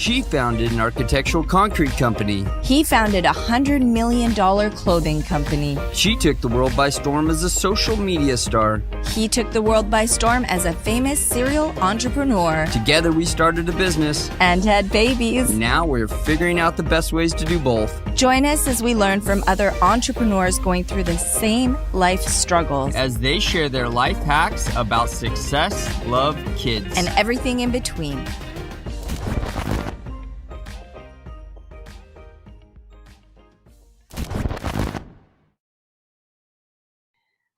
She founded an architectural concrete company. He founded a $100 million clothing company. She took the world by storm as a social media star. He took the world by storm as a famous serial entrepreneur. Together we started a business. And had babies. Now we're figuring out the best ways to do both. Join us as we learn from other entrepreneurs going through the same life struggles. As they share their life hacks about success, love, kids, and everything in between.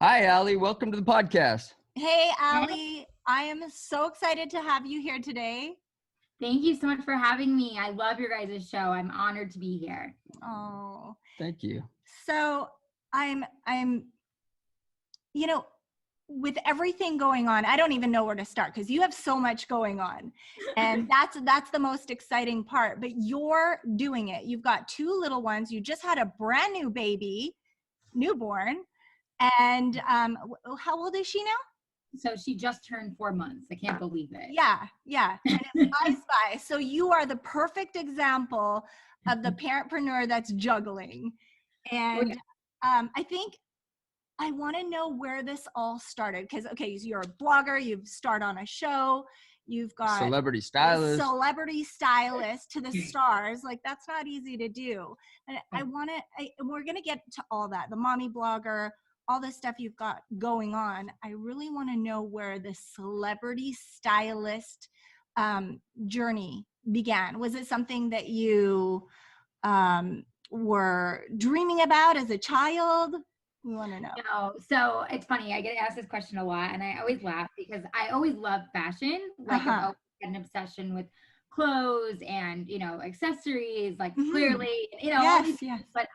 Hi, Allie. Welcome to the podcast. Hey, Allie. I am so excited to have you here today. Thank you so much for having me. I love your guys' show. I'm honored to be here. Oh, thank you. So I'm, with everything going on, I don't even know where to start because you have so much going on, and that's the most exciting part. But you're doing it. You've got two little ones. You just had a brand new baby, newborn, and how old is she now? So she just turned 4 months. I can't believe it. Yeah. And it flies by. So you are the perfect example of the parentpreneur that's juggling. And I think I want to know where this all started. Because, okay, so you're a blogger. You've started on a show. You've got celebrity stylist to the stars. Like, that's not easy to do. And we're going to get to all that. The mommy blogger, all the stuff you've got going on. I really want to know where the celebrity stylist journey began. Was it something that you were dreaming about as a child? We want to know. No, so it's funny. I get asked this question a lot, and I always laugh because I always love fashion. Like I've always had an obsession with clothes and, accessories, like clearly, all these things. But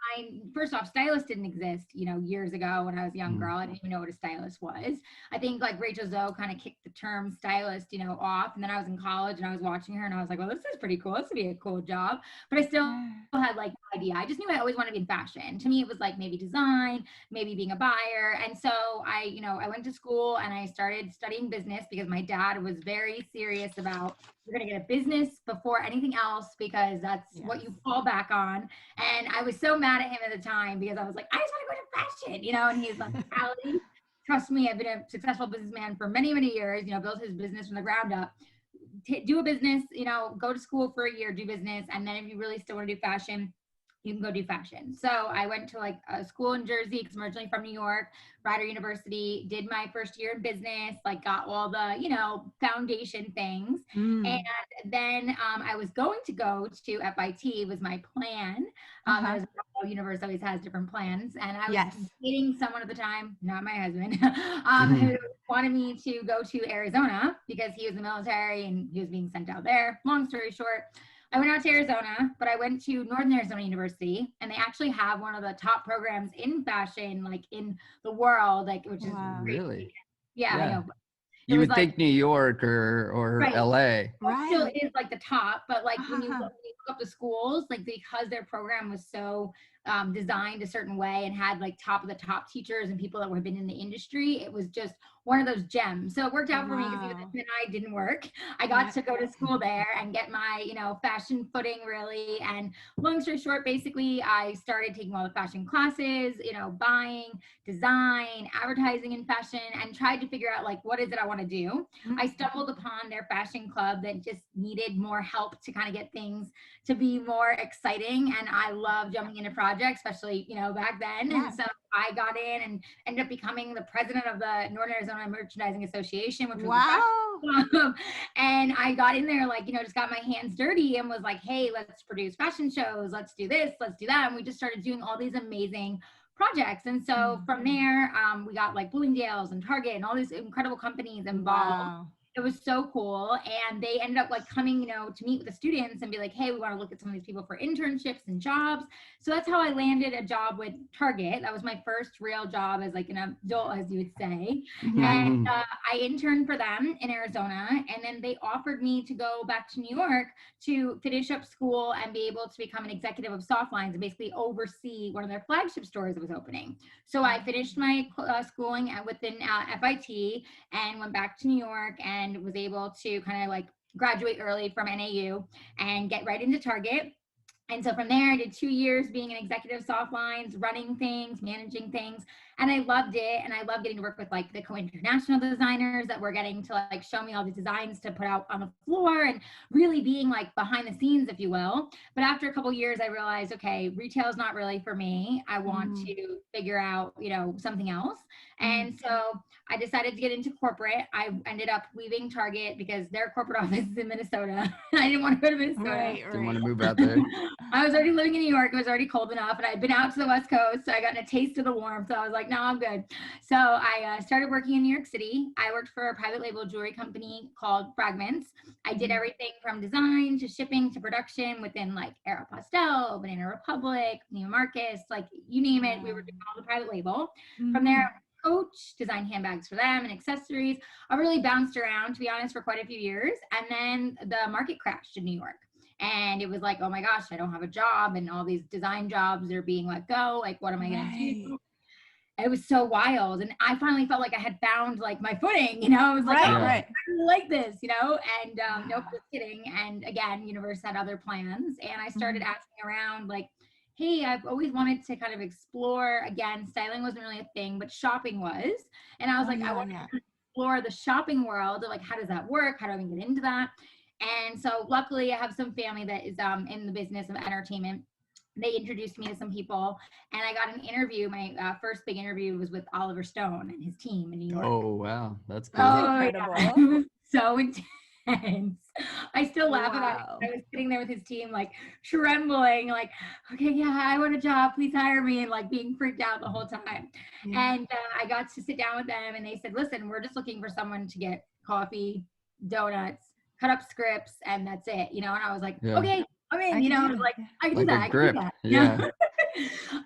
first off, stylist didn't exist, years ago when I was a young girl. I didn't even know what a stylist was. I think like Rachel Zoe kind of kicked the term stylist, off. And then I was in college and I was watching her and I was like, well, this is pretty cool. This would be a cool job. But I still had like no idea. I just knew I always wanted to be in fashion. To me, it was like maybe design, maybe being a buyer. And so I went to school and I started studying business because my dad was very serious about, you're going to get a business before anything else because that's what you fall back on. And I was so mad at him at the time because I was like, I just want to go to fashion, and he's like, Allie, trust me, I've been a successful businessman for many, many years, built his business from the ground up. Do a business, go to school for a year, do business. And then if you really still want to do fashion, you can go do fashion. So I went to like a school in Jersey because I'm originally from New York, Rider University, did my first year in business, like got all the, foundation things. And then I was going to go to FIT was my plan. As a universe always has different plans. And I was dating someone at the time, not my husband, who wanted me to go to Arizona because he was in the military and he was being sent out there. Long story short, I went out to Arizona, but I went to Northern Arizona University, and they actually have one of the top programs in fashion, like in the world, like which is crazy. Really? Yeah. I know. You would think New York or LA. Right. Still is like the top, but like when you look up the schools, like because their program was so designed a certain way and had like top of the top teachers and people that had been in the industry, it was just one of those gems. So it worked out for me because even if I didn't work, I got to go to school there and get my, fashion footing really. And long story short, basically I started taking all the fashion classes, buying, design, advertising in fashion, and tried to figure out like, what is it I want to do? I stumbled upon their fashion club that just needed more help to kind of get things to be more exciting. And I love jumping into projects, especially, back then. And so I got in and ended up becoming the president of the Northern Arizona Merchandising Association, which was and I got in there like, just got my hands dirty and was like, hey, let's produce fashion shows. Let's do this. Let's do that. And we just started doing all these amazing projects. And so from there, we got like Bloomingdale's and Target and all these incredible companies involved. It was so cool. And they ended up like coming, to meet with the students and be like, hey, we want to look at some of these people for internships and jobs. So that's how I landed a job with Target. That was my first real job as like an adult, as you would say. And I interned for them in Arizona. And then they offered me to go back to New York to finish up school and be able to become an executive of Softlines and basically oversee one of their flagship stores that was opening. So I finished my schooling within FIT and went back to New York and was able to kind of like graduate early from NAU and get right into Target. And so from there, I did 2 years being an executive soft lines, running things, managing things. And I loved it. And I love getting to work with like the co-international designers that were getting to like show me all the designs to put out on the floor and really being like behind the scenes, if you will. But after a couple of years, I realized, okay, retail is not really for me. I want to figure out, something else. And so I decided to get into corporate. I ended up leaving Target because their corporate office is in Minnesota. I didn't want to go to Minnesota. Right. Didn't want to move out there. I was already living in New York. It was already cold enough, and I'd been out to the West Coast, so I got a taste of the warmth. So I was like, no, I'm good. So I started working in New York City. I worked for a private label jewelry company called Fragments. I did everything from design to shipping to production within like Aeropostale, Banana Republic, Neiman Marcus, like you name it. We were doing all the private label. From there, coach, design handbags for them and accessories. I really bounced around, to be honest, for quite a few years. And then the market crashed in New York. And it was like, oh my gosh, I don't have a job. And all these design jobs are being let go. Like, what am I going to do? It was so wild. And I finally felt like I had found like my footing, I was like, I really like this, and nope, just kidding. And again, universe had other plans. And I started asking around like, hey, I've always wanted to kind of explore, again, styling wasn't really a thing, but shopping was. And I was I want to explore the shopping world. Like, how does that work? How do I even get into that? And so luckily I have some family that is in the business of entertainment. They introduced me to some people and I got an interview. My first big interview was with Oliver Stone and his team in New York. Oh, wow. That's cool. Oh, incredible. Yeah. It was so intense. I still laugh about it. I was sitting there with his team, like trembling, like, okay, yeah, I want a job. Please hire me. And like being freaked out the whole time. Yeah. And I got to sit down with them and they said, listen, we're just looking for someone to get coffee, donuts, cut up scripts, and that's it, and I was like, okay, I'm in, I was like, I can do that. I can do that. Yeah.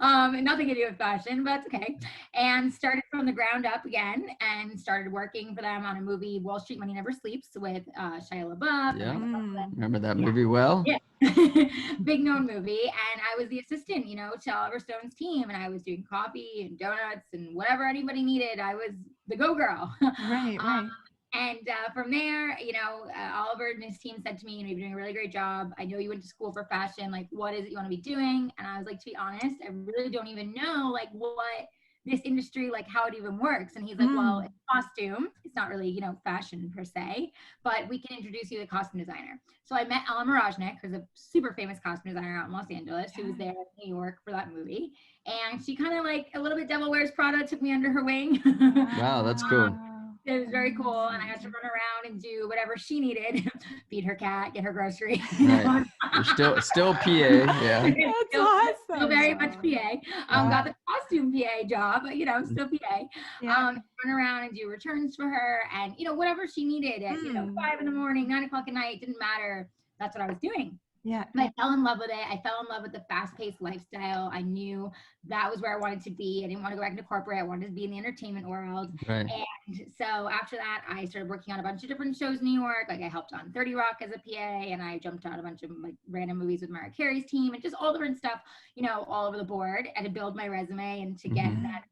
And nothing to do with fashion, but that's okay. And started from the ground up again and started working for them on a movie, Wall Street Money Never Sleeps, with Shia LaBeouf. Yeah. Remember that movie well? Yeah. Big known movie. And I was the assistant, to Oliver Stone's team. And I was doing coffee and donuts and whatever anybody needed. I was the go-girl. Right. And from there, Oliver and his team said to me, you're doing a really great job. I know you went to school for fashion. Like, what is it you want to be doing? And I was like, to be honest, I really don't even know, like, what this industry, like, how it even works. And he's like, well, it's costume. It's not really, fashion per se, but we can introduce you to a costume designer. So I met Ella Marajnik, who's a super famous costume designer out in Los Angeles, who was there in New York for that movie. And she kind of like a little bit Devil Wears Prada took me under her wing. Wow, that's cool. It was very cool, and I got to run around and do whatever she needed, feed her cat, get her groceries. Right. You're still PA, yeah. That's awesome. Still very much PA. Got the costume PA job, but still PA. Run around and do returns for her, and whatever she needed at 5 in the morning, 9 o'clock at night, didn't matter. That's what I was doing. Yeah. I fell in love with it. I fell in love with the fast-paced lifestyle. I knew that was where I wanted to be. I didn't want to go back into corporate. I wanted to be in the entertainment world. Right. And so after that, I started working on a bunch of different shows in New York. Like I helped on 30 Rock as a PA, and I jumped on a bunch of like random movies with Mariah Carey's team and just all different stuff, all over the board, and to build my resume and to get that,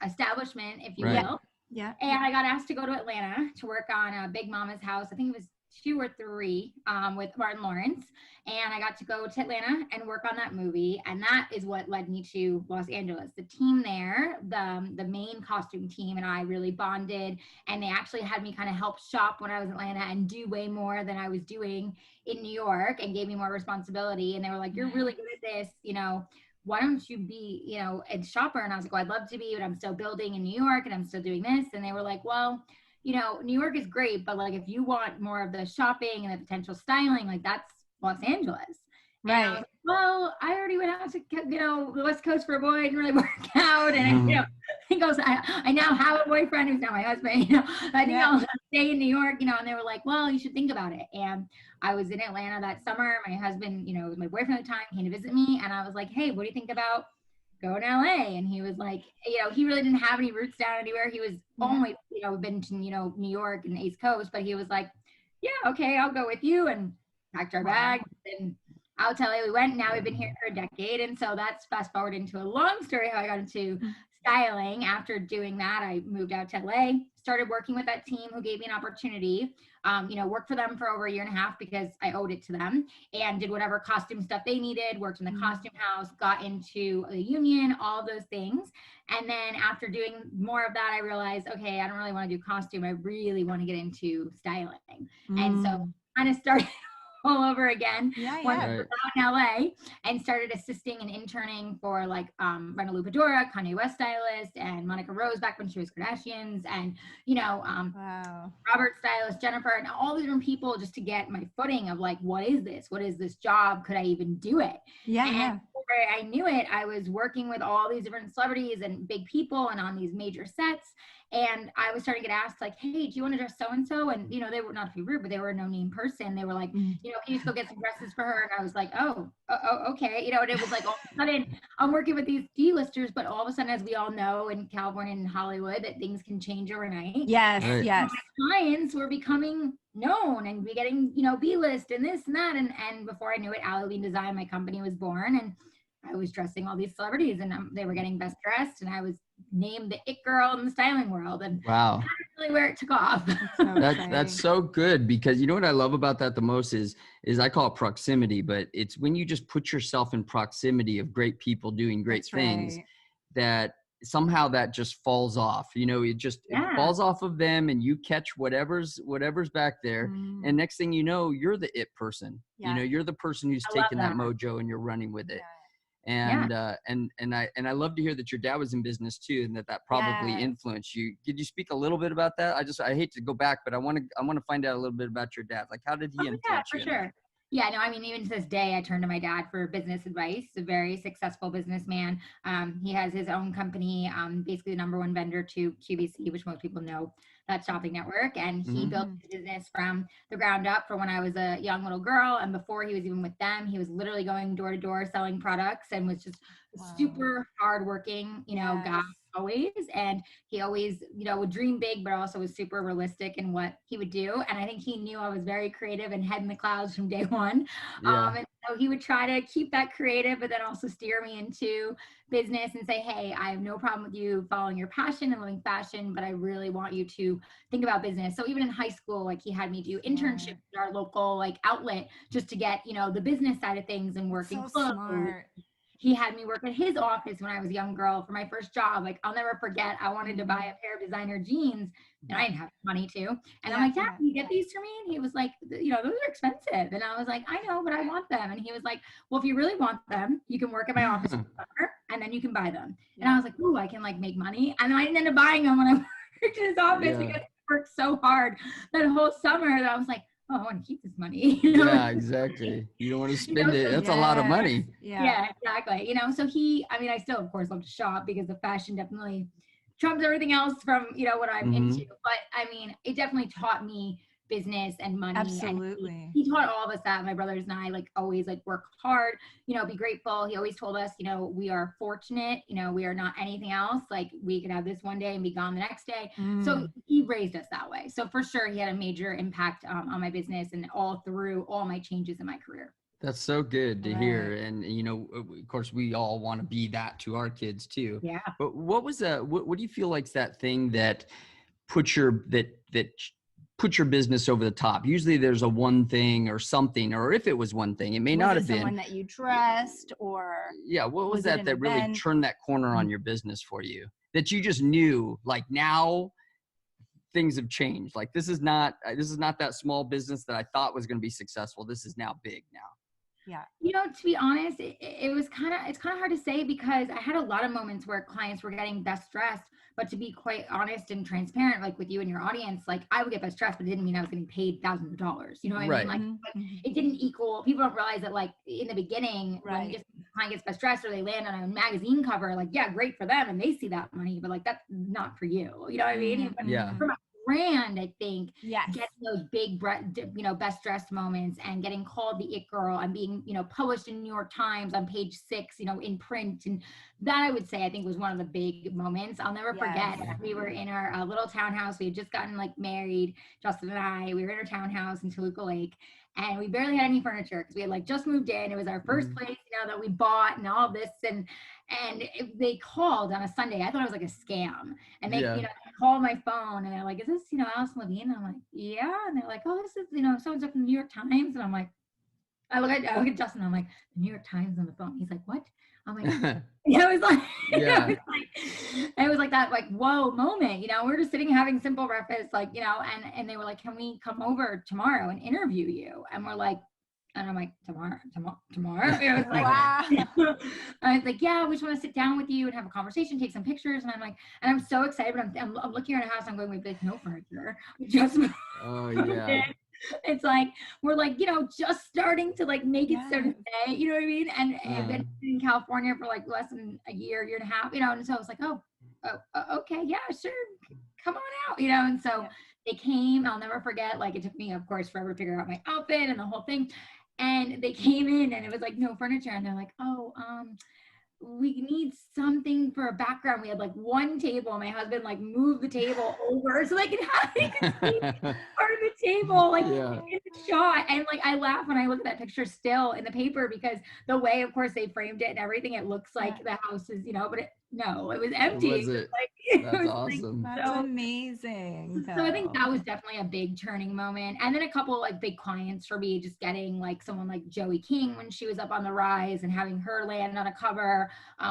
establishment, if you will. Yeah. And I got asked to go to Atlanta to work on Big Mama's House. I think it was 2 or 3 with Martin Lawrence, and I got to go to Atlanta and work on that movie, and that is what led me to Los Angeles. The team there, the main costume team, and I really bonded, and they actually had me kind of help shop when I was in Atlanta and do way more than I was doing in New York, and gave me more responsibility, and they were like, you're really good at this, why don't you be, a shopper? And I was like, well, I'd love to be, but I'm still building in New York and I'm still doing this. And they were like, well, New York is great, but like if you want more of the shopping and the potential styling, like that's Los Angeles. Right. And I was like, well, I already went out to, the West Coast for a boy, didn't really work out. And, he goes, I now have a boyfriend who's now my husband, I think I'll stay in New York, and they were like, well, you should think about it. And I was in Atlanta that summer. My husband, was my boyfriend at the time, came to visit me. And I was like, hey, what do you think about going to LA? And he was like, he really didn't have any roots down anywhere. He was only, been to, New York and the East Coast, but he was like, yeah, okay, I'll go with you, and packed our bags. And I'll tell you, we went, now we've been here for a decade. And so that's fast forward into a long story how I got into styling. After doing that, I moved out to LA, started working with that team who gave me an opportunity, worked for them for over a year and a half because I owed it to them, and did whatever costume stuff they needed, worked in the costume house, got into the union, all of those things. And then after doing more of that, I realized, okay, I don't really want to do costume. I really want to get into styling. And so kind of started all over again. Once I was out in LA and started assisting and interning for like Brenda Lupadora, Kanye West stylist, and Monica Rose back when she was Kardashians, and Robert stylist, Jennifer, and all these different people, just to get my footing of like, what is this? What is this job? Could I even do it? And before I knew it, I was working with all these different celebrities and big people and on these major sets. And I was starting to get asked like, hey, do you want to dress so-and-so? And, they were, not to be rude, but they were a no-name person. They were like, can you just go get some dresses for her? And I was like, oh, okay. And it was like, all of a sudden I'm working with these D-listers, but all of a sudden, as we all know in California and Hollywood, that things can change overnight. Yes. My clients were becoming known and be getting, B-list and this and that. And before I knew it, Levine Design, my company, was born. And I was dressing all these celebrities, and they were getting best dressed, and I was named the it girl in the styling world. And wow, that's really where it took off. That's so good, because you know what I love about that the most is I call it proximity, but it's when you just put yourself in proximity of great people doing great things, that somehow that just falls off. It falls off of them, and you catch whatever's back there, and next thing you know, you're the it person. You're the person who's taking that mojo and you're running with it. And I love to hear that your dad was in business too, and that probably influenced you. Could you speak a little bit about that? I hate to go back, but I want to find out a little bit about your dad. Like, how did he influence you? For sure. Yeah, no, I mean, even to this day, I turn to my dad for business advice. He's a very successful businessman. He has his own company, basically the number one vendor to QVC, which most people know, that shopping network. And he built his business from the ground up for when I was a young little girl. And before he was even with them, he was literally going door to door selling products, and was just super hardworking, guy always. And he always, would dream big, but also was super realistic in what he would do. And I think he knew I was very creative and head in the clouds from day one. And so he would try to keep that creative, but then also steer me into business and say, hey, I have no problem with you following your passion and loving fashion, but I really want you to think about business. So even in high school, like, he had me do internships at our local outlet, just to get, the business side of things and working close. Smart. He had me work at his office when I was a young girl for my first job. Like, I'll never forget, I wanted to buy a pair of designer jeans, and I didn't have money to. And I'm like, Dad, can you get these for me? And he was like, those are expensive. And I was like, I know, but I want them. And he was like, well, if you really want them, you can work at my office for the summer, and then you can buy them. And I was like, ooh, I can make money. And I didn't end up buying them when I worked in his office because he worked so hard that whole summer that I was like, oh, I want to keep this money. Yeah, exactly. You don't want to spend it. That's a lot of money. Yeah, exactly. So I still, of course, love to shop, because the fashion definitely trumps everything else from, what I'm into. But it definitely taught me business and money. Absolutely. And he taught all of us that. My brothers and I always work hard, be grateful. He always told us, we are fortunate, we are not anything else. We could have this one day and be gone the next day. So he raised us that way. So for sure, he had a major impact on my business and all through all my changes in my career. That's so good to hear. And, of course, we all want to be that to our kids too. Yeah. But what do you feel like's that thing that put your business over the top? Usually there's a one thing or something, or if it was one thing, it may not have been someone that you dressed, or what was that really turned that corner on your business for you, that you just knew, now things have changed? This is not that small business that I thought was going to be successful. This is now big now. Yeah. To be honest, it's kind of hard to say, because I had a lot of moments where clients were getting best dressed, but to be quite honest and transparent, with you and your audience, I would get best dressed, but it didn't mean I was getting paid thousands of dollars. You know what I mean? It didn't equal. People don't realize that, in the beginning, when just a client gets best dressed or they land on a magazine cover, great for them and they see that money, but that's not for you. You know what I mean? Yeah. For my brand, I think, yes, getting those big, best dressed moments and getting called the it girl and being, published in New York Times on page 6, in print. And that, I would say, I think was one of the big moments. I'll never forget. We were in our little townhouse. We had just gotten like married, Justin and I. We were in our townhouse in Toluca Lake, and we barely had any furniture because we had like just moved in. It was our first place, that we bought and all this. And they called on a Sunday. I thought it was like a scam. And they, called my phone and they're like, is this, Allison Levine? And I'm like, yeah. And they're like, oh, this is, so-and-so from the New York Times. And I'm like, I look at Justin. I'm like, the New York Times on the phone. He's like, what? I'm like, it was like, it was like that, like, whoa moment, we're just sitting having simple breakfast, like, and they were like, can we come over tomorrow and interview you? And we're like, and I'm like, tomorrow. It was like, wow. I was like, yeah, we just want to sit down with you and have a conversation, take some pictures. And I'm like, and I'm so excited, but I'm looking around the house. I'm going, wait, there's no furniture. We just it's like, we're like, just starting to like make it so to say, you know what I mean? And I've been in California for like less than a year and a half, and so I was like, okay, yeah, sure. Come on out, and so they came. I'll never forget, like, it took me, of course, forever to figure out my outfit and the whole thing. And they came in and it was like no furniture. And they're like, we need something for a background. We had like one table. My husband like moved the table over so they could see part of the table like in the shot. And like I laugh when I look at that picture still in the paper because the way, of course, they framed it and everything, it looks like the house is, but it was empty. Was it? That's awesome. That's amazing. So I think that was definitely a big turning moment. And then a couple like big clients for me, just getting like someone like Joey King when she was up on the rise and having her land on a cover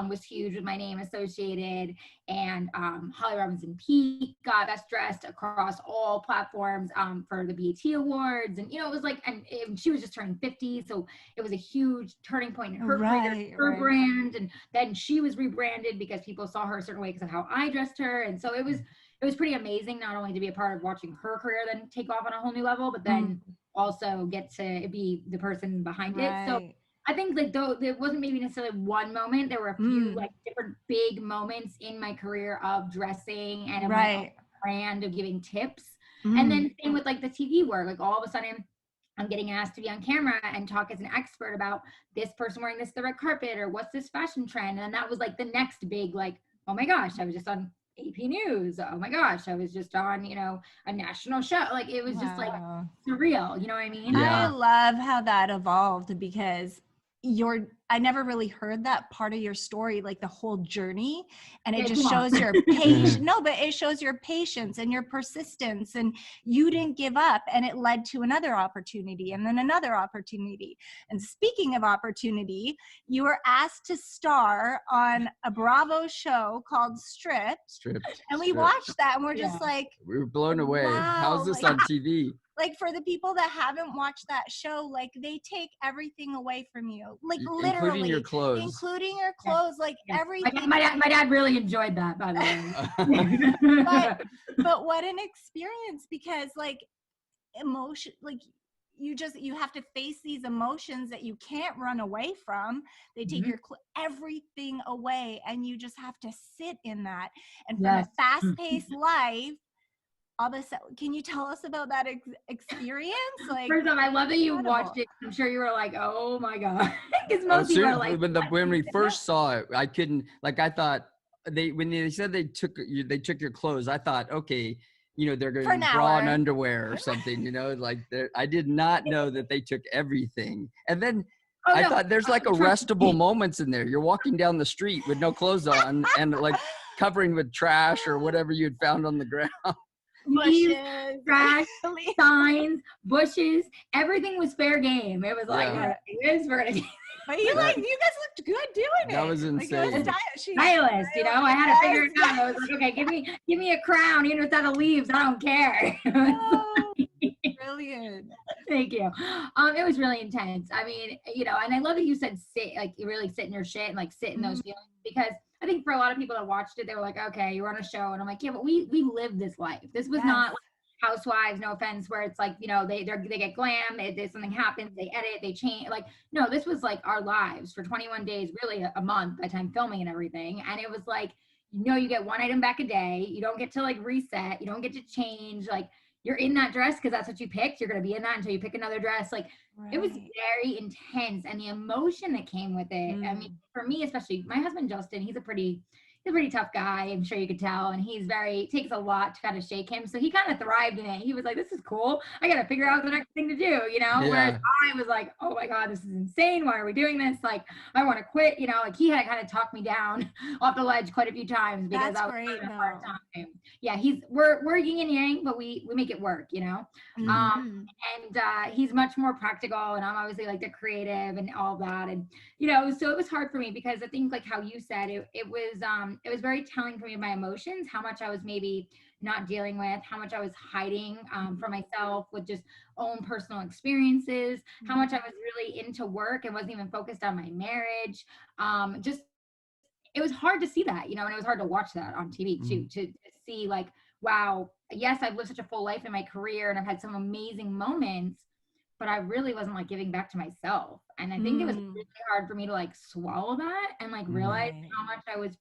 was huge with my name associated. And Holly Robinson Peete got Best Dressed across all platforms for the BET Awards. And, it was like, and she was just turning 50. So it was a huge turning point in her career, her brand. And then she was rebranded because people saw her a certain way because of how I dressed her. And so it was pretty amazing, not only to be a part of watching her career then take off on a whole new level, but then also get to be the person behind it. So I think like though there wasn't maybe necessarily one moment, there were a few like different big moments in my career of dressing and of my own brand of giving tips. And then same with like the TV work, like all of a sudden I'm getting asked to be on camera and talk as an expert about this person wearing this the red carpet or what's this fashion trend. And that was like the next big, like, oh my gosh, I was just on AP News. Oh my gosh, I was just on, a national show. Like it was just like surreal. You know what I mean? I love how that evolved because I never really heard that part of your story, like the whole journey. And it just shows your patience. No, but it shows your patience and your persistence, and you didn't give up, and it led to another opportunity and then another opportunity. And speaking of opportunity, you were asked to star on a Bravo show called Stripped. And we watched that and we're just like, we were blown away. Wow, how's this on TV? Like for the people that haven't watched that show, like they take everything away from you, like literally, including your clothes, like everything. My dad really enjoyed that, by the way. but what an experience, because like emotion, like you have to face these emotions that you can't run away from. They take your everything away, and you just have to sit in that. And from a fast-paced life. Can you tell us about that experience? Like, first off, I love that you watched it. I'm sure you were like, "Oh my god!" Because most people are like, when we first saw it, I couldn't. Like, I thought when they said they took your clothes, I thought, okay, they're going to bra and underwear or something. Like I did not know that they took everything. And then I thought there's like arrestable moments in there. You're walking down the street with no clothes on and like covering with trash or whatever you had found on the ground. Bushes, trash, signs, bushes, everything was fair game. It was like, it is for a game. But you guys looked good doing it. That was insane. Like, stylist, I had to figure it out. I was like, okay, give me a crown, even without the leaves. I don't care. Oh, brilliant. Thank you. It was really intense. I mean, and I love that you said sit, like you really sit in your shit and like sit in those feelings, because I think for a lot of people that watched it, they were like, okay, you're on a show. And I'm like, yeah, but we lived this life. This was not like Housewives, no offense, where it's like, they get glam, something happens, they edit, they change. Like, no, this was like our lives for 21 days, really a month by the time filming and everything. And it was like, you know, you get one item back a day. You don't get to like reset. You don't get to change. Like you're in that dress because that's what you picked. You're going to be in that until you pick another dress. Like it was very intense, and the emotion that came with it. I mean, for me, especially my husband, Justin, he's a pretty tough guy. I'm sure you could tell. And takes a lot to kind of shake him. So he kind of thrived in it. He was like, this is cool. I got to figure out the next thing to do, you know? Yeah. Whereas I was like, oh my God, this is insane. Why are we doing this? Like, I want to quit, you know, like he had kind of talked me down off the ledge quite a few times because I was having a hard time. Yeah. We're yin and yang, but we make it work, you know? He's much more practical, and I'm obviously like the creative and all that. And, you know, so it was hard for me because I think like how you said, it was very telling for me of my emotions, how much I was maybe not dealing with, how much I was hiding from myself with just own personal experiences, how much I was really into work and wasn't even focused on my marriage. It was hard to see that, you know, and it was hard to watch that on TV too, to see like, wow, yes, I've lived such a full life in my career and I've had some amazing moments, but I really wasn't like giving back to myself. And I think it was really hard for me to like swallow that and like realize how much I was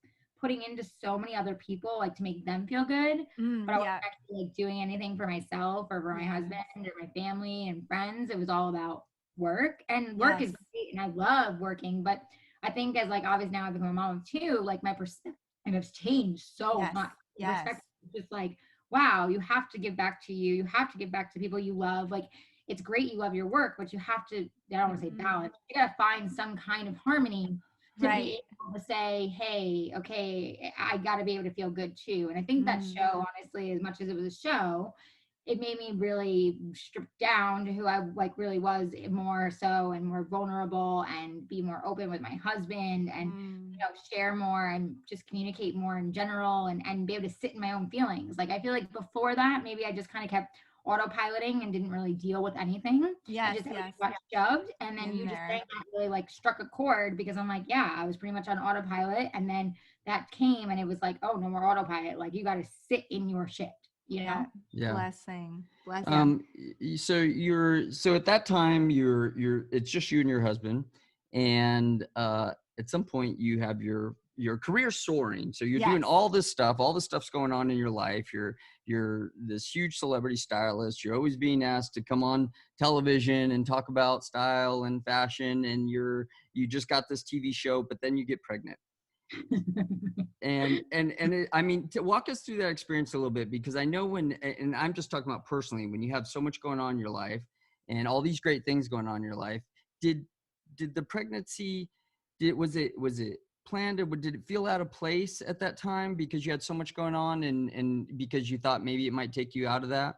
putting into so many other people, like to make them feel good, but I wasn't actually like doing anything for myself or for my husband or my family and friends. It was all about work, and work is great and I love working, but I think as like obviously now I've become a mom of two, like my perspective has changed so much. Perspective is just like, wow, you have to give back to you. You have to give back to people you love. Like it's great you love your work, but you have to, I don't want to say balance. You got to find some kind of harmony to be able to say, hey, okay, I got to be able to feel good too. And I think that show, honestly, as much as it was a show, it made me really strip down to who I like really was more so, and more vulnerable, and be more open with my husband, and you know, share more and just communicate more in general, and be able to sit in my own feelings. Like I feel like before that, maybe I just kind of kept autopiloting and didn't really deal with anything. I just got shoved, and then you just saying that really like struck a chord, because I'm like, yeah, I was pretty much on autopilot, and then that came and it was like, oh, no more autopilot. Like you got to sit in your shit. You know? Blessing. So at that time it's just you and your husband, and at some point you have your career soaring. So you're doing all this stuff's going on in your life. You're this huge celebrity stylist. You're always being asked to come on television and talk about style and fashion, and you just got this TV show, but then you get pregnant. I mean, to walk us through that experience a little bit, because I know and I'm just talking about personally, when you have so much going on in your life and all these great things going on in your life, did the pregnancy, was it planned, or did it feel out of place at that time because you had so much going on, and because you thought maybe it might take you out of that?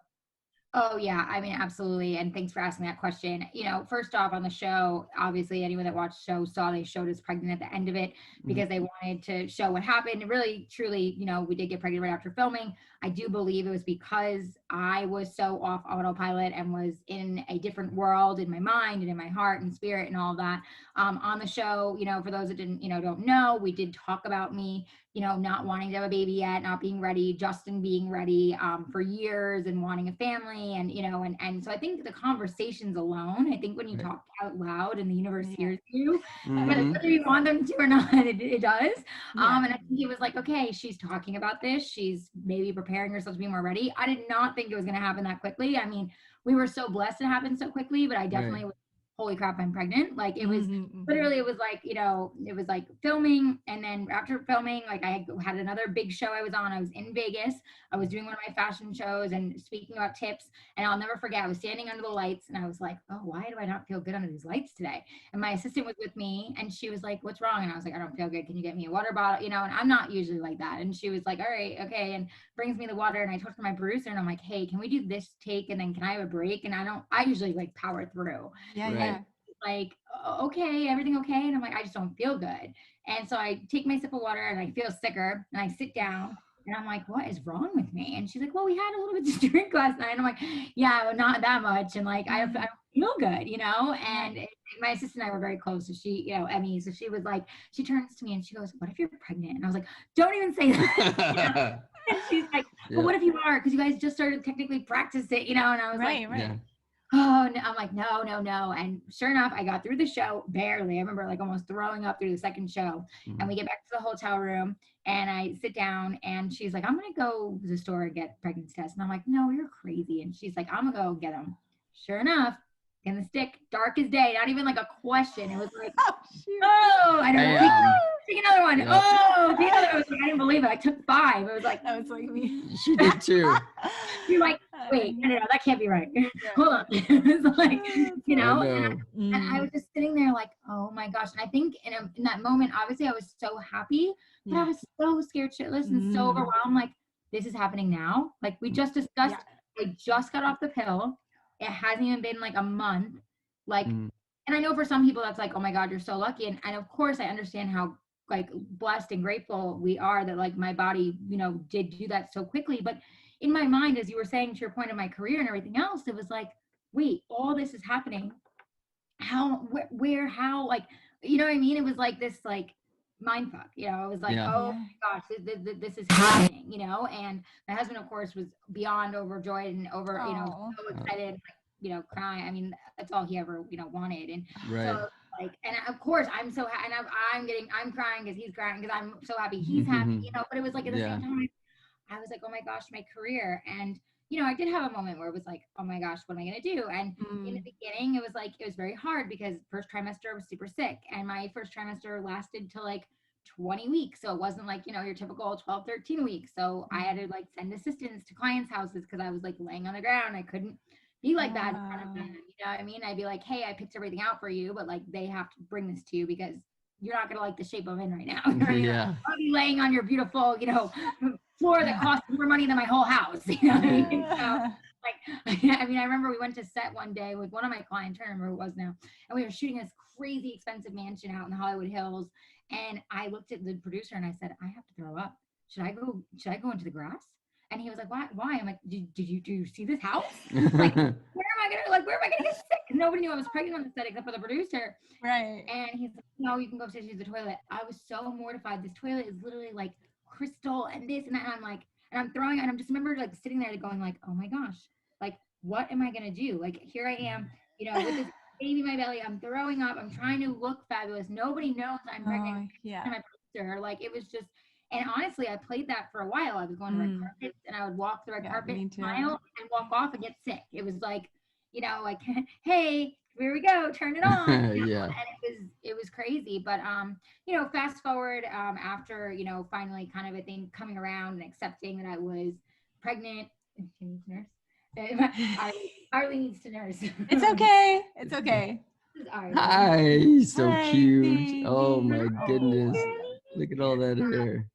Oh yeah, I mean, absolutely. And thanks for asking that question. You know, first off, on the show, obviously anyone that watched the show saw they showed us pregnant at the end of it because they wanted to show what happened. And really, truly, you know, we did get pregnant right after filming. I do believe it was because I was so off autopilot and was in a different world in my mind and in my heart and spirit and all that. On the show, you know, for those that don't know, we did talk about me, you know, not wanting to have a baby yet, not being ready, Justin being ready for years and wanting a family, and, you know, and so I think the conversations alone, I think when you talk out loud and the universe hears you, whether you want them to or not, it does. And I think he was like, okay, she's talking about this. She's maybe preparing herself to be more ready. I did not think it was going to happen that quickly. I mean, we were so blessed it happened so quickly, but I definitely was, holy crap, I'm pregnant. Like it was literally, it was like, you know, it was like filming. And then after filming, like I had another big show I was on. I was in Vegas. I was doing one of my fashion shows and speaking about tips. And I'll never forget, I was standing under the lights and I was like, oh, why do I not feel good under these lights today? And my assistant was with me and she was like, what's wrong? And I was like, I don't feel good. Can you get me a water bottle? You know, and I'm not usually like that. And she was like, all right, okay. And brings me the water. And I talked to my producer and I'm like, hey, can we do this take? And then can I have a break? And I usually like power through. Like, okay, everything okay? And I'm like, I just don't feel good. And so I take my sip of water and I feel sicker and I sit down and I'm like, what is wrong with me? And she's like, well, we had a little bit to drink last night. And I'm like, yeah, but not that much. And like, I don't feel good, you know? And my assistant and I were very close. So she, you know, Emmy, so she was like, she turns to me and she goes, what if you're pregnant? And I was like, don't even say that. You know? And she's like, well, what if you are? Because you guys just started technically practice it, you know? And I was like, oh, no. I'm like, no, no, no. And sure enough, I got through the show barely. I remember like almost throwing up through the second show. And we get back to the hotel room and I sit down and she's like, I'm going to go to the store and get pregnancy tests. And I'm like, no, you're crazy. And she's like, I'm going to go get them. Sure enough, in the stick, dark as day, not even like a question. It was like, I don't take another one. Yep. Oh, take another one. I didn't believe it. I took 5. It was like, that was like me. She did too. You're like, wait, no, that can't be right. Hold on. It was like, you know, and I was just sitting there like, oh my gosh. And I think in that moment, obviously I was so happy, but I was so scared shitless and so overwhelmed. Like, this is happening now. Like we just discussed, I just got off the pill. It hasn't even been like a month. Like, and I know for some people that's like, oh my God, you're so lucky. And of course I understand how like blessed and grateful we are that like my body, you know, did do that so quickly. But in my mind, as you were saying to your point of my career and everything else, it was like, wait, all this is happening. How, where, how, like, you know what I mean? It was like this, like, mind fuck, you know, it was like, oh my gosh, this is happening, you know? And my husband, of course, was beyond overjoyed and you know, so excited, like, you know, crying. I mean, that's all he ever, you know, wanted. And so like, and of course I'm so happy, and I'm crying because he's crying because I'm so happy he's happy, you know, but it was like at the same time, I was like, oh my gosh, my career. And, you know, I did have a moment where it was like, oh my gosh, what am I going to do? And in the beginning, it was like, it was very hard because first trimester I was super sick. And my first trimester lasted till like 20 weeks. So it wasn't like, you know, your typical 12, 13 weeks. So I had to like send assistants to clients' houses because I was like laying on the ground. I couldn't be like that in front of them. You know what I mean? I'd be like, hey, I picked everything out for you, but like they have to bring this to you because you're not going to like the shape I'm in right now. I'll be laying on your beautiful, you know, floor that costs more money than my whole house. You know what I mean? So, like, I mean, I remember we went to set one day with one of my clients, I don't remember who it was now, and we were shooting this crazy expensive mansion out in the Hollywood Hills. And I looked at the producer and I said, I have to throw up. Should I go into the grass? And he was like, why? I'm like, do you see this house? Like, where am I gonna get sick? Nobody knew I was pregnant on the set except for the producer. Right. And he's like, no, you can go upstairs to use the toilet. I was so mortified. This toilet is literally like crystal and this and that. And I'm like, and I'm throwing, and I'm just remember like sitting there going like, oh my gosh, like, what am I gonna do? Like, here I am, you know, with this baby in my belly, I'm throwing up, I'm trying to look fabulous. Nobody knows I'm pregnant. My producer, like, it was just, and honestly, I played that for a while. I was going to red carpets and I would walk the red carpet, smile, and walk off and get sick. It was like, you know, like, hey, here we go, turn it on. And it was crazy. But you know, fast forward after, you know, finally kind of a thing coming around and accepting that I was pregnant. She needs a nurse. Arlie needs to nurse. It's okay. It's okay. Hi, so cute. Baby. Oh my goodness. Look at all that hair.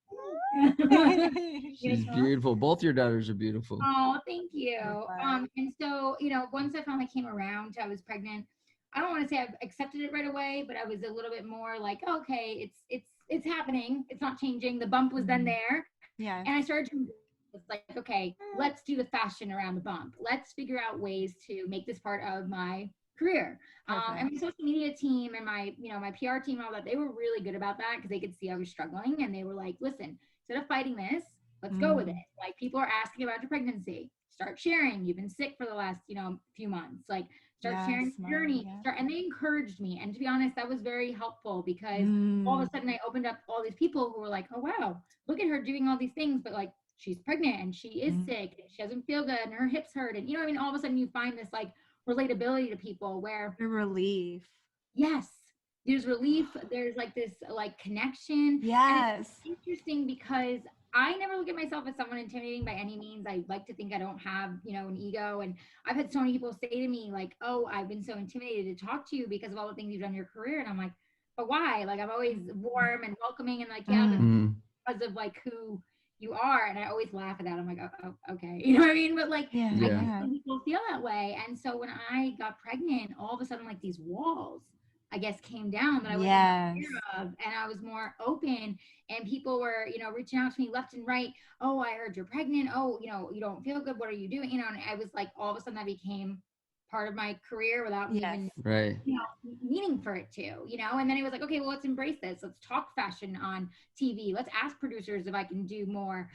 She's beautiful. Both your daughters are beautiful. Oh, thank you. And so, you know, once I finally came around, I was pregnant. I don't want to say I've accepted it right away, but I was a little bit more like, okay, it's happening. It's not changing. The bump was then there. Yeah. And I started to, it's like, okay, let's do the fashion around the bump. Let's figure out ways to make this part of my career. And my social media team and my, you know, my PR team and all that, they were really good about that because they could see I was struggling, and they were like, listen, instead of fighting this, let's go with it. Like, people are asking about your pregnancy. Start sharing. You've been sick for the last, you know, few months. Like, start sharing your journey. And they encouraged me. And to be honest, that was very helpful because all of a sudden I opened up all these people who were like, oh, wow, look at her doing all these things. But like, she's pregnant and she is sick and she doesn't feel good and her hips hurt. And, you know what I mean? All of a sudden you find this like relatability to people where the relief. Yes. There's relief. There's like this like connection. Yes. And it's interesting because I never look at myself as someone intimidating by any means. I like to think I don't have, you know, an ego. And I've had so many people say to me like, oh, I've been so intimidated to talk to you because of all the things you've done in your career. And I'm like, but why? Like, I'm always warm and welcoming and like, yeah, but because of like who you are. And I always laugh at that. I'm like, oh, okay. You know what I mean? But like, I think people feel that way. And so when I got pregnant, all of a sudden, like, these walls, I guess, came down that I wasn't aware of, and I was more open, and people were, you know, reaching out to me left and right. Oh, I heard you're pregnant. Oh, you know, you don't feel good. What are you doing? You know, and I was like, all of a sudden I became part of my career without me even right. meaning for it to, and then it was like, okay, well, let's embrace this. Let's talk fashion on TV. Let's ask producers if I can do more,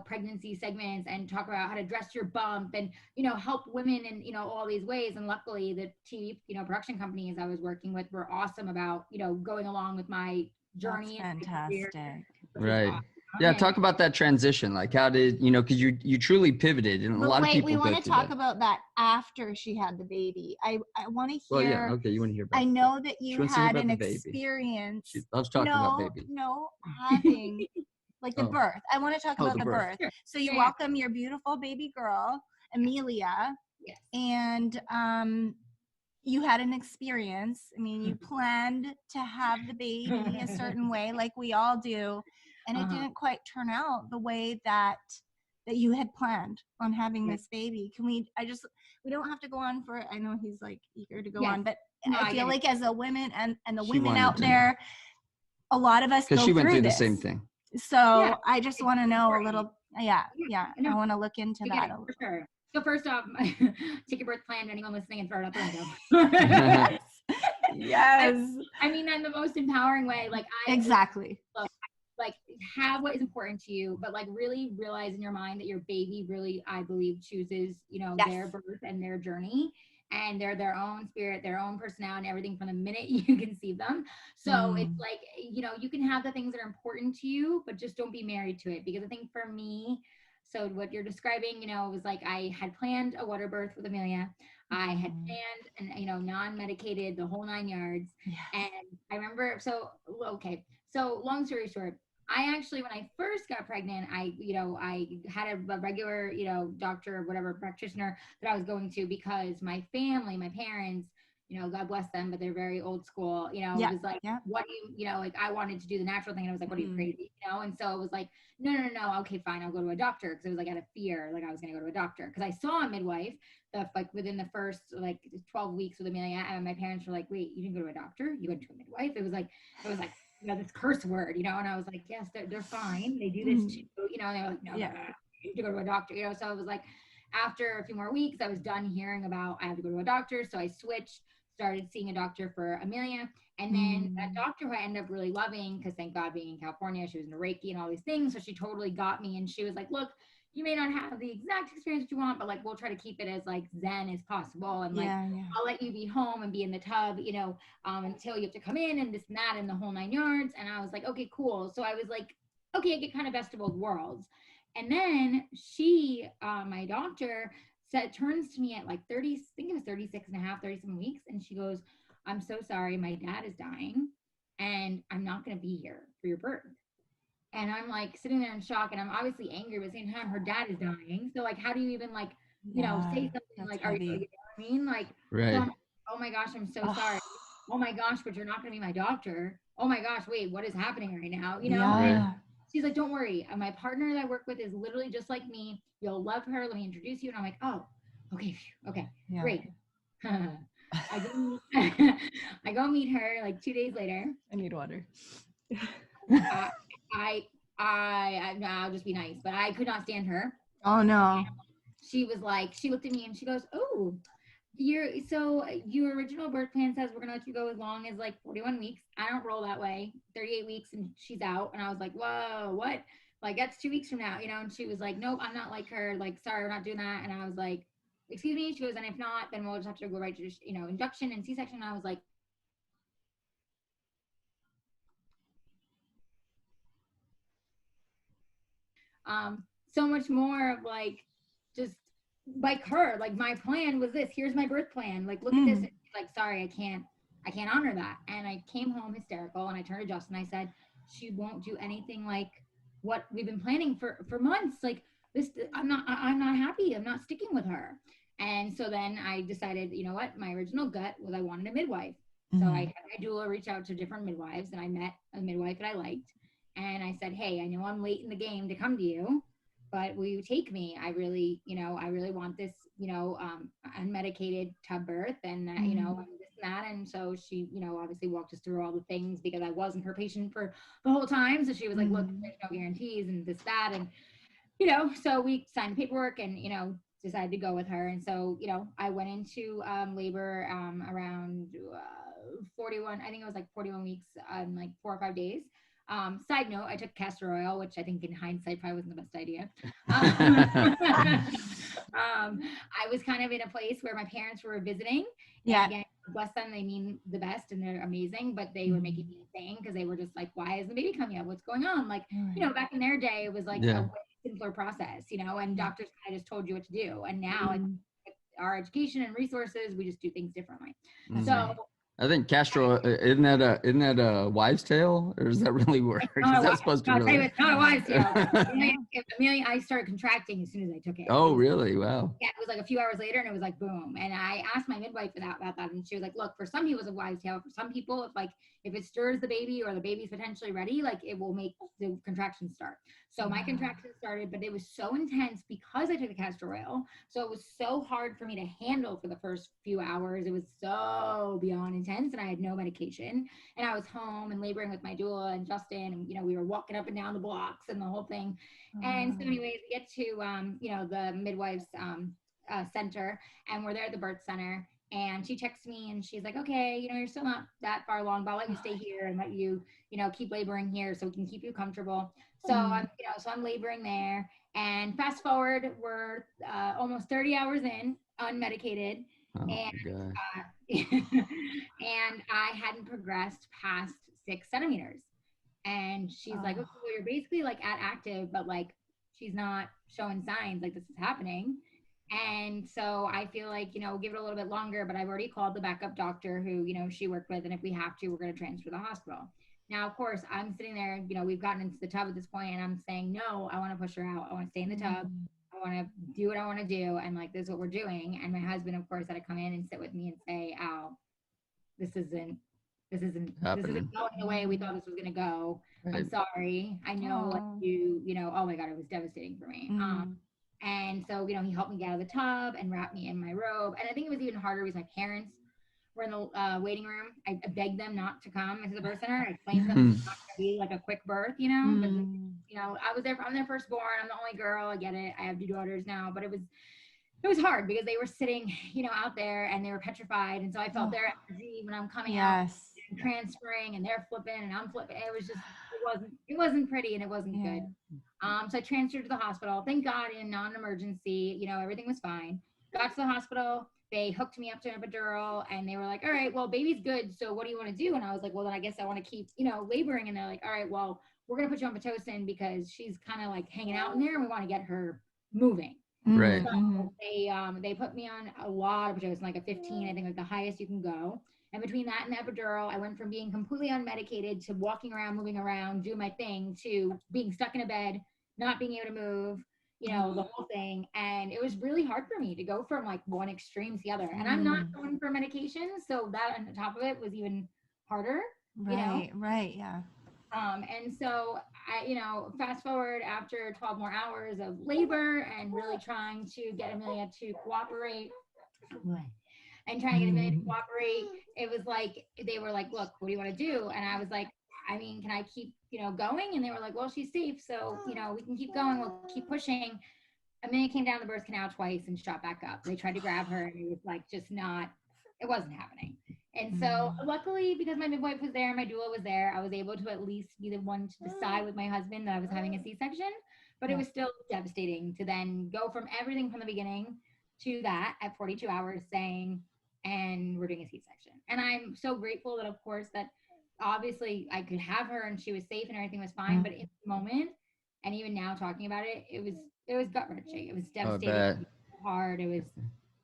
pregnancy segments and talk about how to dress your bump and, help women in, all these ways. And luckily the TV, production companies I was working with were awesome about, going along with my journey. That's fantastic. Right. Yeah, talk about that transition. Like, how did because you truly pivoted, and a lot of people. We want to talk about that after she had the baby. I want to hear. Well, yeah, okay, you want to hear about. I know that you had an experience. She loves talking about baby. No, having like the birth. I want to talk about the birth. Sure. So you welcome your beautiful baby girl, Amelia, yes. And you had an experience. I mean, you planned to have the baby a certain way, like we all do. And it didn't quite turn out the way that you had planned on having this baby. We don't have to go on for, I know he's like eager to go on, but I feel like as a woman and the women out there, a lot of us go through this. Because she went through the same thing. So I just want to know a little, I want to look into that a little. For sure. So first off, take your birth plan, anyone listening, and throw it out the window. Yes. I mean, in the most empowering way, exactly. Like have what is important to you, but like really realize in your mind that your baby really, I believe, chooses, their birth and their journey, and they're their own spirit, their own personality, and everything from the minute you conceive them. So it's like, you can have the things that are important to you, but just don't be married to it. Because I think for me, so what you're describing, was like, I had planned a water birth with Amelia. I had planned and, non-medicated, the whole 9 yards. Yes. And I remember, so long story short, I actually, when I first got pregnant, I had a regular, doctor or whatever practitioner that I was going to, because my family, my parents, God bless them, but they're very old school, it was like, what do you, like, I wanted to do the natural thing. And I was like, what are you, crazy? And so it was like, no, okay, fine, I'll go to a doctor. Cause it was like out of fear, like I was going to go to a doctor. Cause I saw a midwife within the first 12 weeks with Amelia, and my parents were like, wait, you didn't go to a doctor? You went to a midwife? It was like, this curse word, and I was like, yes, they're fine. They do this too, and they were like, no, you need to go to a doctor, so it was like, after a few more weeks, I was done hearing about I have to go to a doctor. So I switched, started seeing a doctor for Amelia. And then that doctor who I ended up really loving, because thank God, being in California, she was in Reiki and all these things. So she totally got me. And she was like, look, you may not have the exact experience that you want, but like, we'll try to keep it as like zen as possible. And like, I'll let you be home and be in the tub, until you have to come in and this and that and the whole 9 yards. And I was like, okay, cool. So I was like, okay, I get kind of best of both worlds. And then she, my doctor, turns to me at like 30, I think it was 36 and a half, 37 weeks. And she goes, I'm so sorry, my dad is dying and I'm not going to be here for your birth. And I'm like sitting there in shock, and I'm obviously angry, but at the same time, her dad is dying. So like, how do you even like, say something like, are you know what I mean? Like, right. So oh my gosh, I'm so sorry. Oh my gosh, but you're not going to be my doctor. Oh my gosh, wait, what is happening right now? And she's like, don't worry. My partner that I work with is literally just like me. You'll love her. Let me introduce you. And I'm like, oh, okay, great. I go meet her like 2 days later. I need water. I'll just be nice, but I could not stand her. Oh no. She was like, she looked at me and she goes, oh, your original birth plan says we're gonna let you go as long as like 41 weeks. I don't roll that way. 38 weeks and she's out. And I was like, whoa, what? Like, that's 2 weeks from now, and she was like, nope, I'm not like her. Like, sorry, we're not doing that. And I was like, excuse me. She goes, and if not, then we'll just have to go right to, induction and C-section. And I was like, so much more of like, just like her, like my plan was this, here's my birth plan. Like, look at this. And she's like, sorry, I can't honor that. And I came home hysterical, and I turned to Justin. I said, she won't do anything like what we've been planning for months. Like this, I'm not happy. I'm not sticking with her. And so then I decided, you know what, my original gut was I wanted a midwife. So I had my doula reach out to different midwives, and I met a midwife that I liked. And I said, hey, I know I'm late in the game to come to you, but will you take me? I really want this, unmedicated tub birth, and and this and that. And so she, obviously walked us through all the things, because I wasn't her patient for the whole time. So she was like, look, there's no guarantees and this, that. And So we signed the paperwork and, decided to go with her. And so, I went into labor around 41, I think it was like 41 weeks, like 4 or 5 days. Side note, I took castor oil, which I think in hindsight probably wasn't the best idea. I was kind of in a place where my parents were visiting. Yeah. Again, bless them, they mean the best and they're amazing, but they were making me insane because they were just like, why isn't the baby coming up? What's going on? Like, back in their day, it was like a way simpler process, and doctors kind of just told you what to do. And now with our education and resources, we just do things differently. So I think Castro, isn't that a wives' tale, or does that really work? Is that supposed to really? It's not a wives' tale. Amelia, I started contracting as soon as I took it. Oh, really? Wow. Yeah, it was like a few hours later, and it was like boom. And I asked my midwife about that, and she was like, "Look, for some people it's a wives' tale. For some people, if it stirs the baby or the baby's potentially ready, like it will make the contractions start." So my contractions started, but it was so intense because I took the castor oil. So it was so hard for me to handle for the first few hours. It was so beyond intense, and I had no medication. And I was home and laboring with my doula and Justin, and we were walking up and down the blocks and the whole thing. And so anyways, we get to the midwives center, and we're there at the birth center. And she texts me and she's like, okay, you're still not that far along, but I'll let you stay here and let you, keep laboring here so we can keep you comfortable. So I'm laboring there, and fast forward, we're almost 30 hours in, unmedicated. Oh, and and I hadn't progressed past 6 centimeters. And she's like, okay, well, you're basically like at active, but like she's not showing signs like this is happening. And so I feel like, give it a little bit longer, but I've already called the backup doctor who, she worked with. And if we have to, we're going to transfer the hospital. Now, of course, I'm sitting there, we've gotten into the tub at this point, and I'm saying, no, I want to push her out. I want to stay in the tub. I want to do what I want to do. And like, this is what we're doing. And my husband, of course, had to come in and sit with me and say, Al, this isn't going the way we thought this was going to go. Right. I'm sorry. I know oh my God, it was devastating for me. And so, he helped me get out of the tub and wrap me in my robe. And I think it was even harder because my parents were in the waiting room. I begged them not to come into the birth center. I explained to them it's not going to be like a quick birth, but, I was there. I'm their firstborn. I'm the only girl. I get it. I have 2 daughters now, but it was hard because they were sitting, out there and they were petrified. And so I felt their energy when I'm coming out and transferring, and they're flipping and I'm flipping. It was just, it wasn't pretty, and it wasn't good. So I transferred to the hospital. Thank God, in non-emergency, everything was fine. Got to the hospital. They hooked me up to an epidural, and they were like, all right, well, baby's good. So what do you want to do? And I was like, well, then I guess I want to keep, laboring. And they're like, all right, well, we're going to put you on Pitocin because she's kind of like hanging out in there, and we want to get her moving. Right. So they put me on a lot of Pitocin, like a 15, I think, like the highest you can go. And between that and the epidural, I went from being completely unmedicated to walking around, moving around, doing my thing, to being stuck in a bed, not being able to move, the whole thing. And it was really hard for me to go from like one extreme to the other. And I'm not going for medication, so that on top of it was even harder. Right, yeah. And so I, fast forward after 12 more hours of labor and really trying to get Amelia to cooperate. And trying to get Amelia to cooperate, it was like, they were like, look, what do you want to do? And I was like, I mean, can I keep, going? And they were like, well, she's safe. So, we can keep going. We'll keep pushing. Amelia came down the birth canal twice and shot back up. They tried to grab her, and it was like, it wasn't happening. And so luckily, because my midwife was there, my doula was there, I was able to at least be the one to decide with my husband that I was having a C-section. But it was still devastating to then go from everything from the beginning to that at 42 hours saying, and we're doing a C-section. And I'm so grateful that, of course, that obviously I could have her and she was safe and everything was fine. But in the moment, and even now talking about it, it was gut wrenching. It was devastating. It was hard. It was,